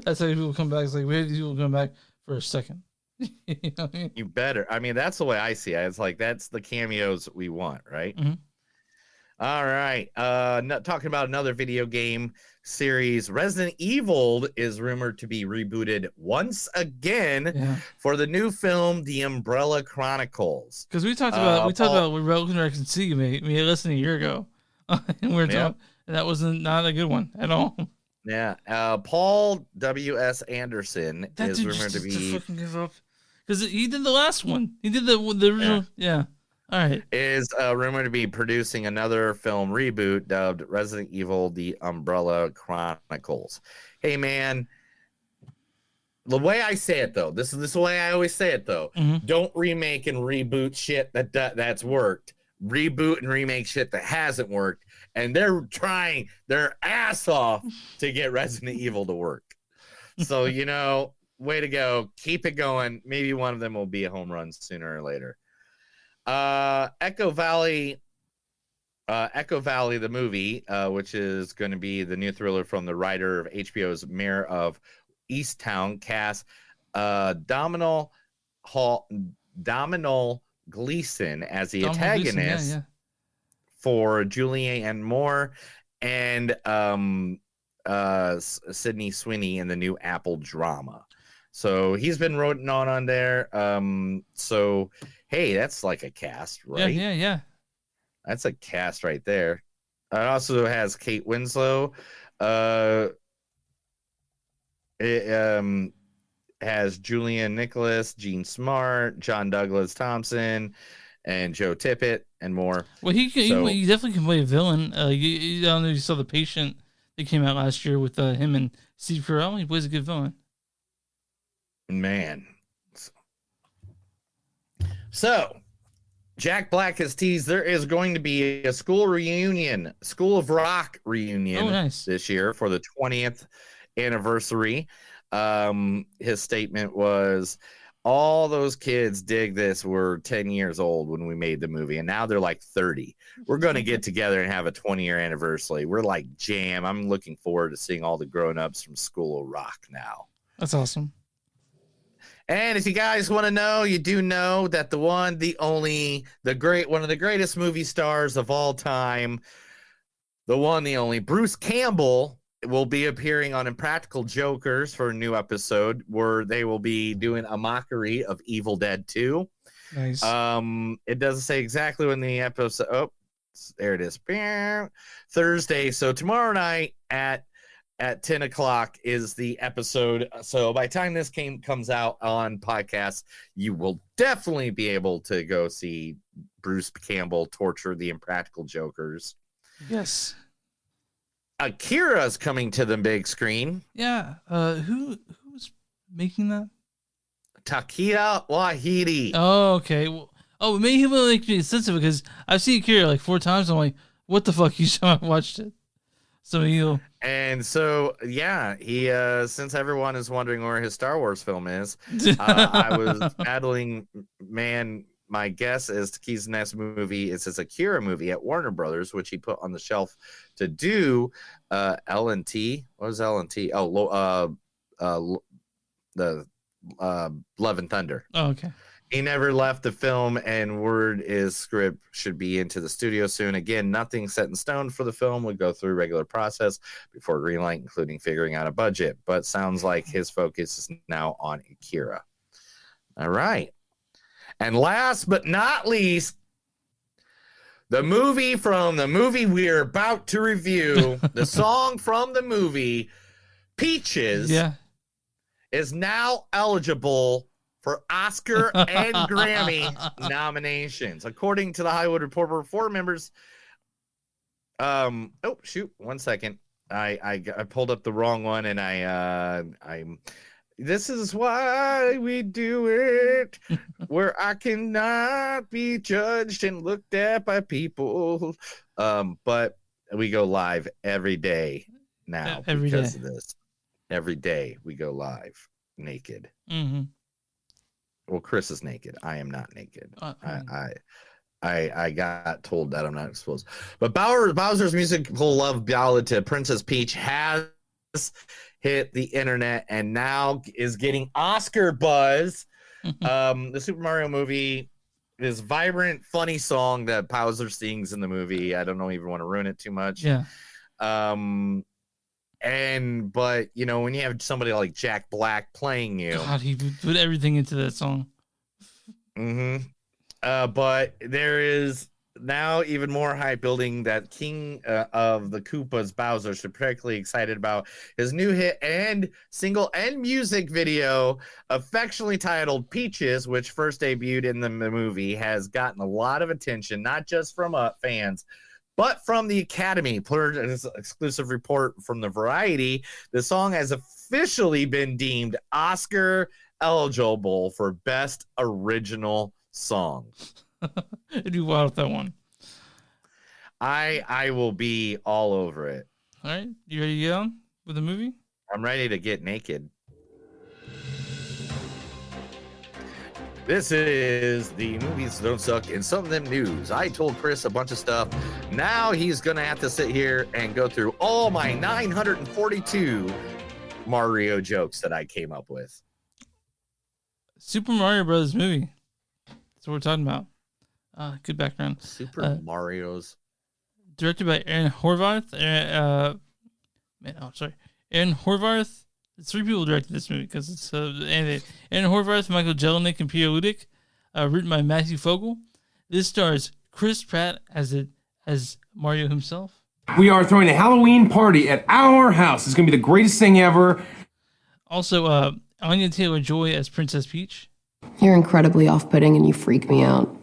That's how people come back. It's like, we had these people come back for a second. You know what I mean? You better. I mean, that's the way I see it. It's like that's the cameos we want, right? Mhm. All right. Talking about another video game series, Resident Evil is rumored to be rebooted once again for the new film, The Umbrella Chronicles. Because we talked about what Rogen Rex and C made less than a year ago, and we were talking, and that wasn't not a good one at all. Yeah. Paul W.S. Anderson That is dude rumored just to needs be fucking give up because he did the last one. He did the original. Yeah. All right. Is rumored to be producing another film reboot dubbed Resident Evil: The Umbrella Chronicles. Hey, man, the way I say it though, this is the way I always say it though. Don't remake and reboot shit that's worked. Reboot and remake shit that hasn't worked, and they're trying their ass off to get Resident Evil to work. So way to go. Keep it going. Maybe one of them will be a home run sooner or later. Echo Valley, the movie, which is going to be the new thriller from the writer of HBO's Mayor of Easttown, cast Domhnall Gleeson as the antagonist for Julianne Moore and Sydney Sweeney in the new Apple drama. So he's been written on there. So hey, that's like a cast, right? Yeah. That's a cast right there. It also has Kate Winslow. It has Julian Nicholas, Gene Smart, John Douglas Thompson, and Joe Tippett, and more. Well, he definitely can play a villain. I don't know if you saw The Patient that came out last year with him and Steve Carell. He plays a good villain. Man. So, Jack Black has teased there is going to be a School of Rock reunion this year for the 20th anniversary. His statement was, all those kids dig this were 10 years old when we made the movie, and now they're like 30. We're going to get together and have a 20-year anniversary. We're like jam. I'm looking forward to seeing all the grown-ups from School of Rock now. That's awesome. And if you guys want to know, you do know that the one, the only, one of the greatest movie stars of all time, the one, the only, Bruce Campbell, will be appearing on Impractical Jokers for a new episode where they will be doing a mockery of Evil Dead 2. Nice. It doesn't say exactly when the episode. Oh, there it is. Thursday. So tomorrow night at 10 o'clock is the episode. So by the time this comes out on podcast, you will definitely be able to go see Bruce Campbell torture the Impractical Jokers. Yes. Akira's coming to the big screen. Yeah. Who's making that? Taika Waititi. Oh, okay. Well, maybe he will make me sensitive because I've seen Akira like 4 times. I'm like, what the fuck? You saw I watched it. So he'll. And so, yeah, he since everyone is wondering where his Star Wars film is, I was battling, man. My guess is Taki's next movie is his Akira movie at Warner Brothers, which he put on the shelf to do L&T. What was L&T? Oh, the Love and Thunder. Oh, okay. He never left the film, and word is script should be into the studio soon. Again, nothing set in stone for the film. Would go through regular process before greenlight, including figuring out a budget. But sounds like his focus is now on Akira. All right. And last but not least, the movie from the movie we're about to review, the song from the movie, Peaches, is now eligible for Oscar and Grammy nominations. According to the Hollywood Reporter, 4 members. Oh, shoot. 1 second. I pulled up the wrong one, and I'm. This is why we do it, where I cannot be judged and looked at by people. But we go live every day now because of this. Every day we go live naked. Mm-hmm. Well, Chris is naked. I am not naked. I got told that I'm not exposed. But Bowser's musical love ballad to Princess Peach has hit the internet and now is getting Oscar buzz. The Super Mario movie, this vibrant, funny song that Bowser sings in the movie. I don't even want to ruin it too much. Yeah. But you know, when you have somebody like Jack Black playing you, God, he put everything into that song. But there is now even more hype building that King of the Koopas, Bowser, should be particularly excited about his new hit and single and music video, affectionately titled Peaches, which first debuted in the movie, has gotten a lot of attention, not just from fans, but from the Academy. Per an exclusive report from the Variety, the song has officially been deemed Oscar eligible for Best Original Song. It'd be wild with that one. I will be all over it. All right, you ready to get on with the movie? I'm ready to get naked. This is the Movies Don't Suck in Some of Them News. I told Chris a bunch of stuff. Now he's going to have to sit here and go through all my 942 Mario jokes that I came up with. Super Mario Brothers movie. That's what we're talking about. Good background. Super Mario's. Directed by Aaron Horvath. Aaron Horvath. 3 people directed this movie because it's animated. Aaron Horvath, Michael Jelenic, and Peter Ludick. Written by Matthew Fogel. This stars Chris Pratt as Mario himself. We are throwing a Halloween party at our house. It's going to be the greatest thing ever. Also, Anya Taylor-Joy as Princess Peach. You're incredibly off-putting and you freak me out.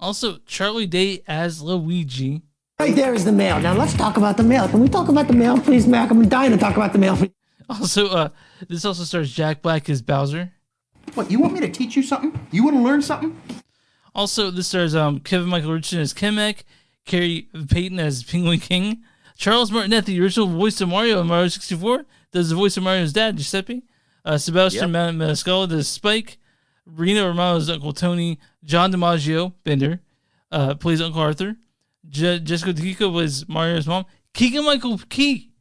Also, Charlie Day as Luigi. Right there is the mail. Now let's talk about the mail. Can we talk about the mail, please, Mac? I'm dying to talk about the mail. Also, this also stars Jack Black as Bowser. What, you want me to teach you something? You want to learn something? Also, this stars Kevin Michael Richardson as Kamek, Carrie Payton as Penguin King, Charles Martinet, the original voice of Mario in Mario 64, does the voice of Mario's dad, Giuseppe. Sebastian Maniscalco does Spike. Reno Romano's Uncle Tony. John DiMaggio, Bender, plays Uncle Arthur. Jessica DeKiko plays Mario's mom. Keegan Michael Key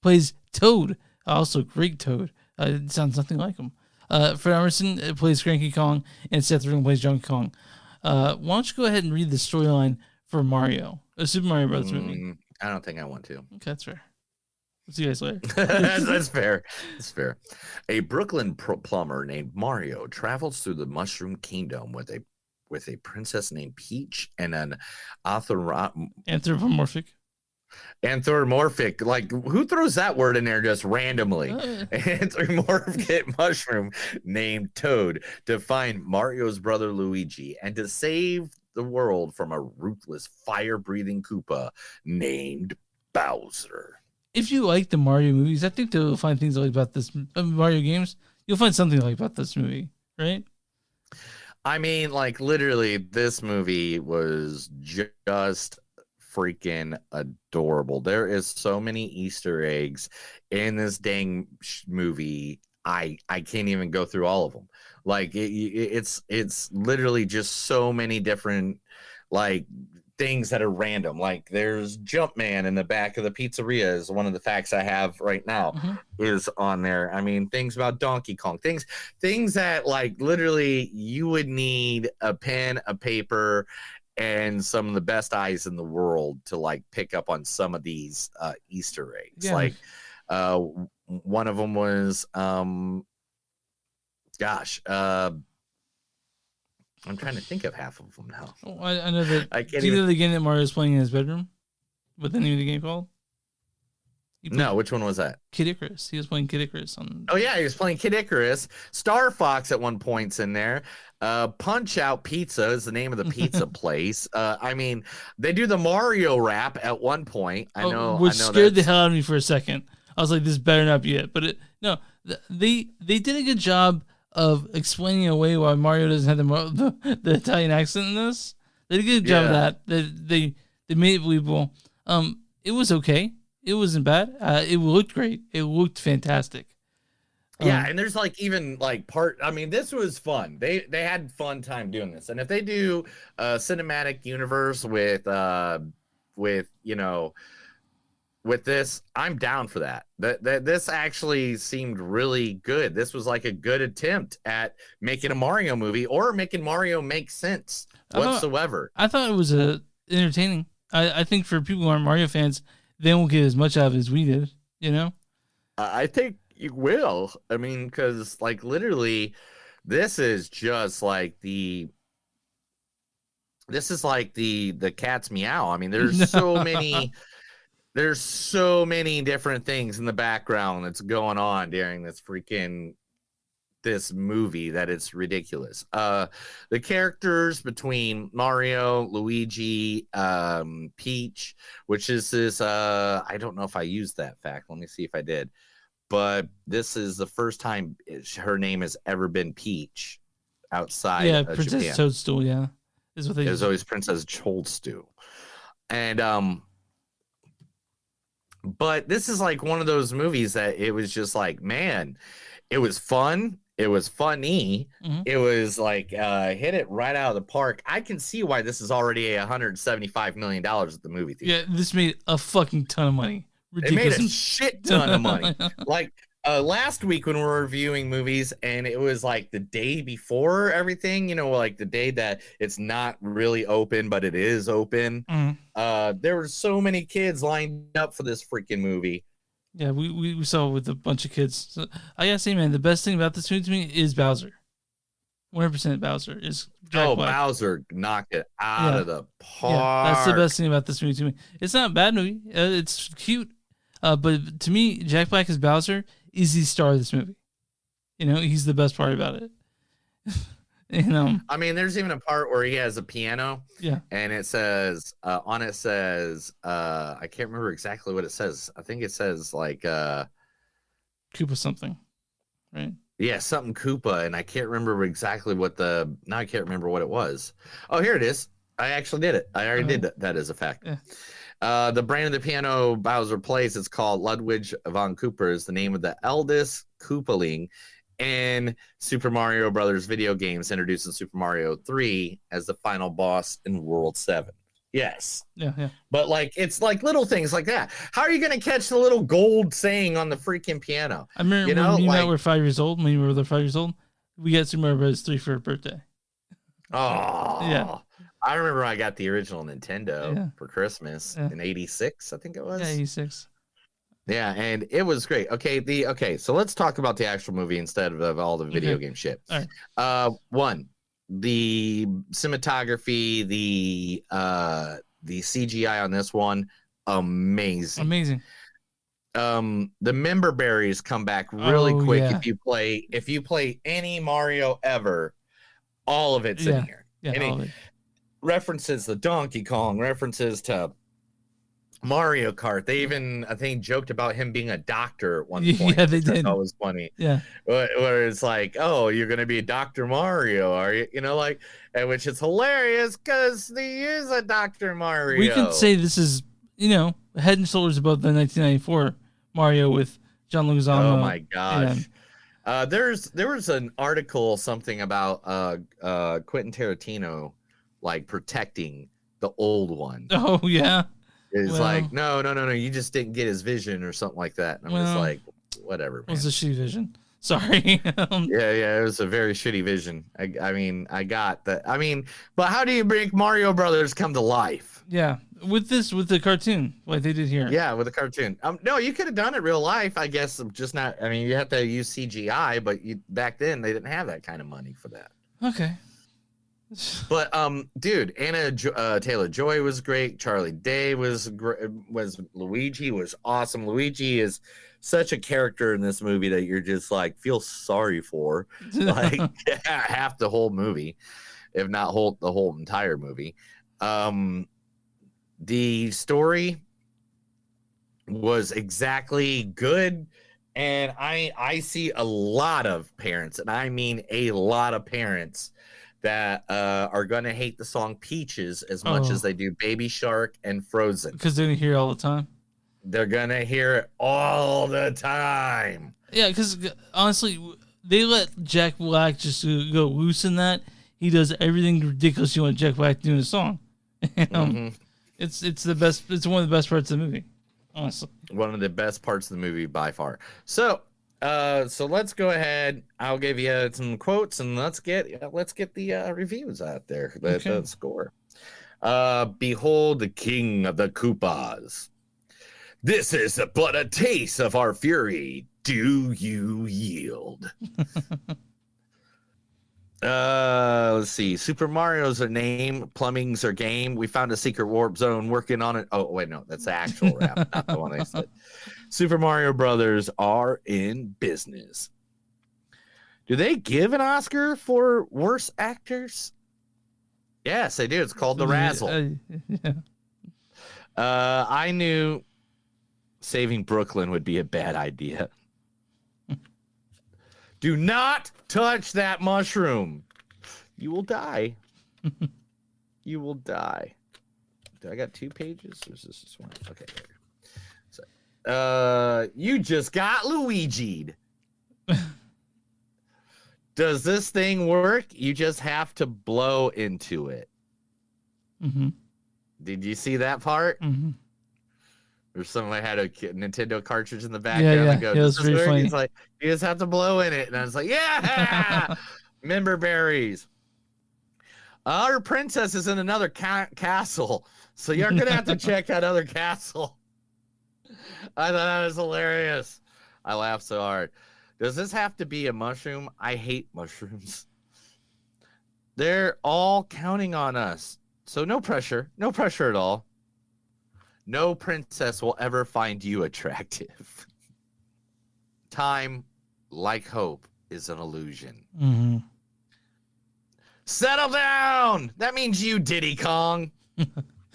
plays Toad. Also, great Toad. It sounds nothing like him. Fred Emerson plays Cranky Kong, and Seth Rogen plays Donkey Kong. Why don't you go ahead and read the storyline for Mario, a Super Mario Bros. Movie? I don't think I want to. Okay, that's fair. We'll see you guys later. That's fair. That's fair. A Brooklyn plumber named Mario travels through the Mushroom Kingdom with a princess named Peach and an anthropomorphic. Like, who throws that word in there just randomly? Anthropomorphic mushroom named Toad to find Mario's brother Luigi and to save the world from a ruthless fire-breathing Koopa named Bowser. If you like the Mario movies, I think you'll find things like about this Mario games. You'll find something like about this movie, right? I mean, like, literally, this movie was just freaking adorable. There is so many Easter eggs in this dang movie. I can't even go through all of them. Like, it's literally just so many different, like, things that are random. Like, there's Jumpman in the back of the pizzeria is one of the facts I have right now is on there. I mean, things about Donkey Kong, things that, like, literally you would need a pen, a paper, and some of the best eyes in the world to, like, pick up on some of these Easter eggs. Yeah. Like, one of them was I'm trying to think of half of them now. Oh, I know that. Do you know the game that Mario's playing in his bedroom? What the name of the game called? No, which one was that? Kid Icarus. He was playing Kid Icarus on. Oh yeah, he was playing Kid Icarus. Star Fox at one point's in there. Punch Out Pizza is the name of the pizza place. I mean, they do the Mario rap at one point. I know. Which scared the hell out of me for a second. I was like, this better not be it. But they did a good job of explaining away why Mario doesn't have the Italian accent in this. They did a good job of that. They made it believable. It was okay. It wasn't bad. It looked great. It looked fantastic. Yeah, and there's like even like I mean, this was fun. They had fun time doing this. And if they do a cinematic universe with with this, I'm down for that. This actually seemed really good. This was like a good attempt at making a Mario movie or making Mario make sense whatsoever. I thought it was entertaining. I think for people who aren't Mario fans, they won't get as much out of it as we did. You know? I think you will. I mean, because like literally, this is just like the cat's meow. I mean, there's so many. There's so many different things in the background that's going on during this movie that it's ridiculous. The characters between Mario, Luigi, Peach, which is this I don't know if I used that fact. Let me see if I did. But this is the first time her name has ever been Peach outside Princess Japan. Toadstool, yeah. Is what they There's always Princess Toadstool. And but this is like one of those movies that it was just like, man, it was fun. It was funny. Mm-hmm. It was like hit it right out of the park. I can see why this is already $175 million at the movie theater. Yeah, this made a fucking ton of money. Ridiculous. It made a shit ton of money. Like last week when we were reviewing movies, and it was like the day before everything, you know, like the day that it's not really open, but it is open. Mm-hmm. There were so many kids lined up for this freaking movie. Yeah, we saw it with a bunch of kids. So, I gotta say, man, the best thing about this movie to me is Bowser. 100% Bowser is Jack Black. Bowser knocked it out of the park. Yeah, that's the best thing about this movie to me. It's not a bad movie. It's cute. But to me, Jack Black as Bowser is the star of this movie. You know, he's the best part about it. You know, I mean, there's even a part where he has a piano. Yeah. And it says, on it says, I can't remember exactly what it says. I think it says like Koopa something, right? Yeah, something Koopa, and I can't remember exactly now I can't remember what it was. Oh, here it is. I actually did it. I already did that as a fact. Yeah. The brand of the piano Bowser plays is called Ludwig von Kooper, is the name of the eldest Koopaling in Super Mario Brothers video games, introduced in Super Mario 3 as the final boss in World 7. Yes. Yeah. But like, it's like little things like that. How are you going to catch the little gold saying on the freaking piano? I remember when you and I were 5 years old. When we were 5 years old, we got Super Mario Bros. 3 for our birthday. Oh. Yeah. I remember I got the original Nintendo for Christmas in 86, I think it was. Yeah, 86. Yeah, and it was great. Okay, so let's talk about the actual movie instead of all the video game shit. All right. One, the cinematography, the CGI on this one, amazing. The member berries come back really quick if you play any Mario ever. All of it's in here. Yeah, all of it. References to Donkey Kong, references to Mario Kart. They even, I think, joked about him being a doctor at one point. Yeah, they did. That was funny. Yeah. Where it's like, oh, you're going to be Dr. Mario, are you? You know, like, and which is hilarious because he is a Dr. Mario. We could say this is, you know, head and shoulders above the 1994 Mario with John Leguizamo. Oh, my gosh. There was an article, something about Quentin Tarantino, like, protecting the old one. Oh, yeah. It's like, no, you just didn't get his vision or something like that. And I'm just like, whatever, man. It was a shitty vision. Sorry. Yeah, it was a very shitty vision. I mean, I got that. I mean, but how do you make Mario Brothers come to life? Yeah, with the cartoon, like they did here. Yeah, with the cartoon. No, you could have done it real life, I guess. Just not. I mean, you have to use CGI, but back then they didn't have that kind of money for that. Okay. But dude, Anya Taylor-Joy was great. Charlie Day was Luigi was awesome. Luigi is such a character in this movie that you're just like feel sorry for, like half the whole movie, if not the whole entire movie. The story was exactly good. And I see a lot of parents, and I mean a lot of parents, that are going to hate the song Peaches as much as they do Baby Shark and Frozen. Because they're going to hear it all the time. They're going to hear it all the time. Yeah, because honestly, they let Jack Black just go loose in that. He does everything ridiculous you want Jack Black to do in a song. It's the best. It's one of the best parts of the movie, Awesome. One of the best parts of the movie by far. So let's go ahead. I'll give you some quotes and let's get the reviews out there. The score. Behold the king of the Koopas. This is but a taste of our fury. Do you yield? Let's see. Super Mario's a name. Plumbing's our game. We found a secret warp zone. Working on it. Oh wait, no, that's the actual rap, not the one I said. Super Mario Brothers are in business. Do they give an Oscar for worst actors? Yes, they do. It's called the Razzle. Yeah. I knew saving Brooklyn would be a bad idea. Do not touch that mushroom. You will die. You will die. Do I got 2 pages? Or is this just one? Okay. So, you just got Luigi'd. Does this thing work? You just have to blow into it. Mm-hmm. Did you see that part? Mm-hmm. Or someone had a Nintendo cartridge in the back. Yeah. And go, It was pretty funny. He's like, you just have to blow in it. And I was like, yeah! Member berries. Our princess is in another castle. So you're going to have to check that other castle. I thought that was hilarious. I laughed so hard. Does this have to be a mushroom? I hate mushrooms. They're all counting on us. So no pressure. No pressure at all. No princess will ever find you attractive. Time, like hope, is an illusion. Mm-hmm. Settle down! That means you, Diddy Kong.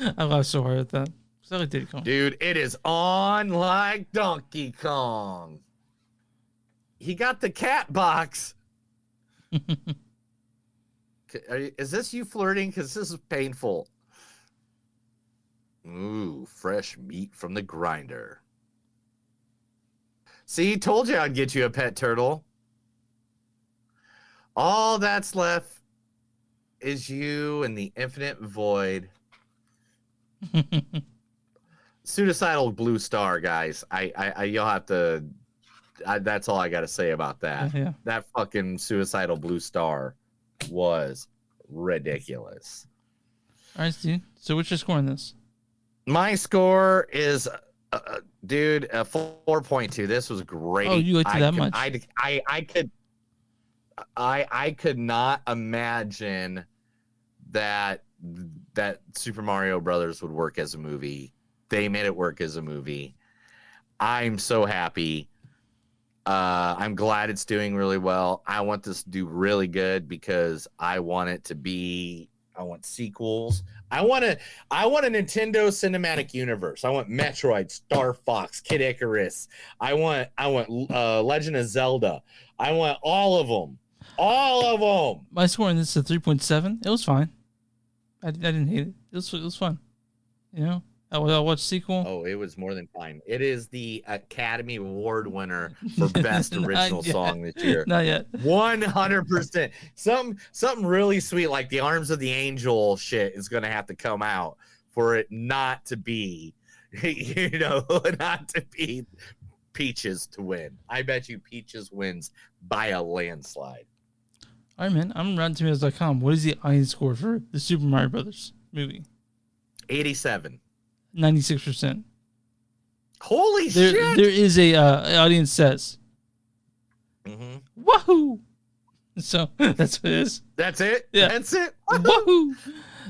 I laughed so hard at that. I like Diddy Kong. Dude, it is on like Donkey Kong. He got the cat box. Is this you flirting? Because this is painful. Ooh, fresh meat from the grinder. See, told you I'd get you a pet turtle. All that's left is you and the infinite void. Suicidal blue star, guys. You'll have to. That's all I got to say about that. Yeah. That fucking suicidal blue star was ridiculous. All right, Steve. So what's your score on this? My score is, dude, a 4.2. This was great. Oh, you liked it that much? I could not imagine that Super Mario Brothers would work as a movie. They made it work as a movie. I'm so happy. I'm glad it's doing really well. I want this to do really good because I want it to be. I want sequels. I want a Nintendo cinematic universe. I want Metroid, Star Fox, Kid Icarus. I want Legend of Zelda. I want all of them. All of them. My score on this is a 3.7. It was fine. I didn't hate it. It was fun. You know, I watched sequel. Oh, it was more than fine. It is the Academy Award winner for Best Original Song this year. Not yet. 100%. Something really sweet like the Arms of the Angel shit is going to have to come out for it not to be, not to be Peaches to win. I bet you Peaches wins by a landslide. All right, man. I'm RottenTomatoes.com. What is the audience score for the Super Mario Brothers movie? 87. 96%. Holy shit! There is a audience says. Mm-hmm. Woohoo! So that's what it is. That's it. Yeah. That's it. Woohoo!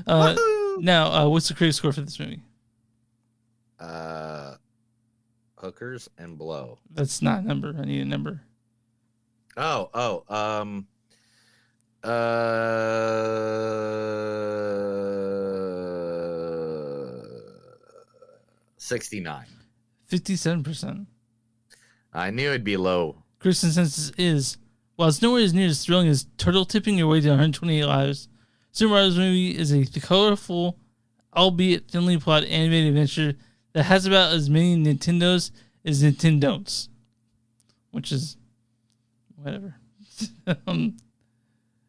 Woohoo! Now, what's the critic score for this movie? Hookers and blow. That's not a number. I need a number. 69. 57%. I knew it'd be low. Christian consensus is, while it's nowhere as near as thrilling as turtle tipping your way to 128 lives, Super Mario's movie is a colorful, albeit thinly plotted animated adventure that has about as many Nintendos as Nintendos, which is whatever.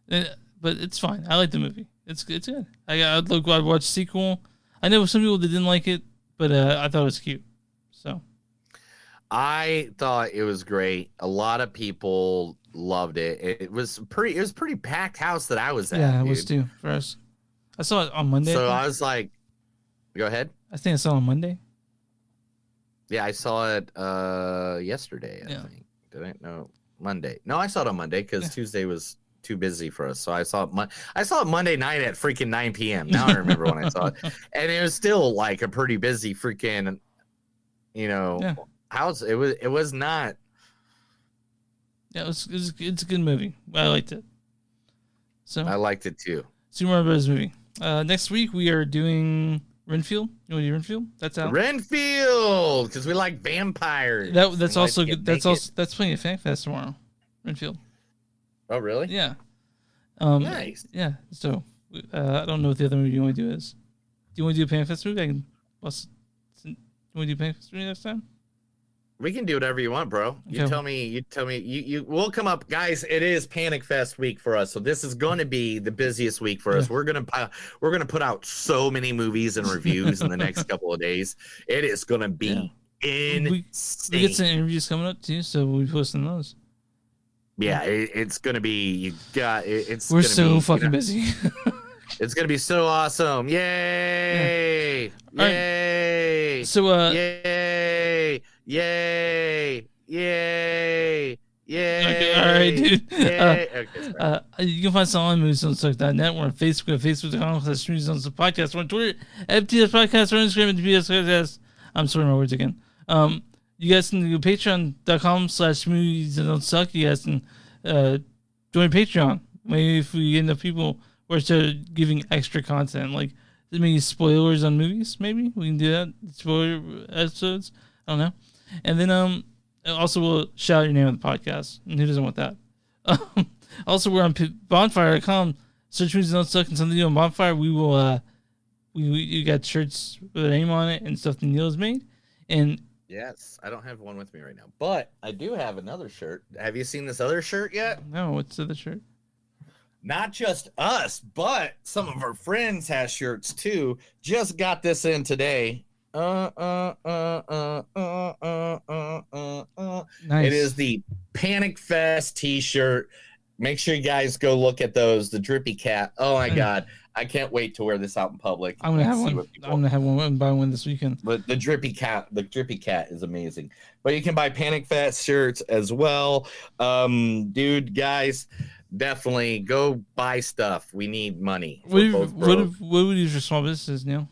But it's fine. I like the movie. It's good. I'd watch sequel. I know some people that didn't like it, but I thought it was cute. So I thought it was great. A lot of people loved it. It was pretty packed house that I was at. Yeah, it was too for us. I saw it on Monday. So I was like, go ahead. I think I saw it on Monday. Yeah, I saw it yesterday, I think. Did I? No, Monday. No, I saw it on Monday because Tuesday was too busy for us. So I saw it Monday night at freaking 9 p.m. Now I remember when I saw it. And it was still like a pretty busy freaking, house. It was not. Yeah, it's a good movie. I liked it. So I liked it too. Super Mario Bros. Movie. Next week we are doing Renfield. You want to do Renfield? That's out. Renfield, because we like vampires. That's also good. That's playing at Fan Fest tomorrow. Renfield. Oh really? Yeah. Nice. Yeah. So I don't know what the other movie you want to do is. Do you want to do a Fan Fest movie? You want to do Fan Fest movie next time? We can do whatever you want, bro. You tell me. We'll come up, guys. It is Panic Fest week for us, so this is going to be the busiest week for us. We're gonna put out so many movies and reviews in the next couple of days. It is gonna be insane. We get some interviews coming up too, so we'll be posting those. Yeah, it's gonna be. We're so fucking busy. It's gonna be so awesome! Yay! Yeah. Yay! Right. So yay! Yay! Yay! Yay! Okay, all right, dude. Okay, you can find us on moviesdon'tsuck.net. We're on Facebook at facebook.com/moviesdon'suck podcast. We're on Twitter at FTS Podcast. We're on Instagram at FTS Podcast. I'm sorry, my words again. You guys can go patreon.com/moviesdon'tsuck. You guys can join Patreon. Maybe if we get enough people, or start giving extra content, like maybe spoilers on movies. Maybe we can do that. Spoiler episodes. I don't know. And then also we'll shout your name on the podcast. And who doesn't want that? Also, we're on bonfire.com. Search Movies Don't Suck and something to do on Bonfire. We will we got shirts with a name on it and stuff that Neil's made. And yes, I don't have one with me right now, but I do have another shirt. Have you seen this other shirt yet? No, what's the other shirt? Not just us, but some of our friends have shirts too. Just got this in today. Nice. It is the Panic Fest t-shirt. Make sure you guys go look at those. The Drippy Cat. Oh my God. I can't wait to wear this out in public. I'm gonna have one. I'm gonna have one and buy one this weekend. But the Drippy Cat is amazing. But you can buy Panic Fest shirts as well. Dude, guys, definitely go buy stuff. We need money. What would you do for small businesses, Neil?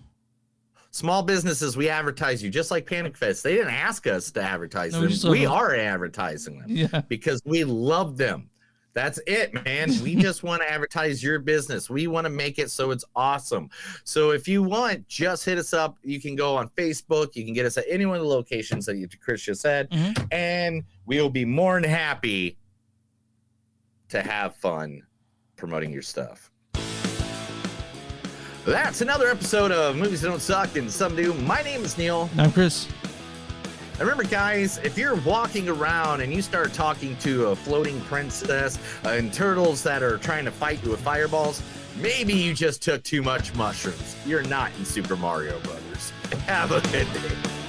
Small businesses, we advertise you just like Panic Fest. They didn't ask us to advertise them. We are advertising them because we love them. That's it, man. We just want to advertise your business. We want to make it so it's awesome. So if you want, just hit us up. You can go on Facebook. You can get us at any one of the locations that Chris just said. And we will be more than happy to have fun promoting your stuff. That's another episode of Movies That Don't Suck and Some Do. My name is Neil. I'm Chris. And remember, guys, if you're walking around and you start talking to a floating princess and turtles that are trying to fight you with fireballs, maybe you just took too much mushrooms. You're not in Super Mario Brothers. Have a good day.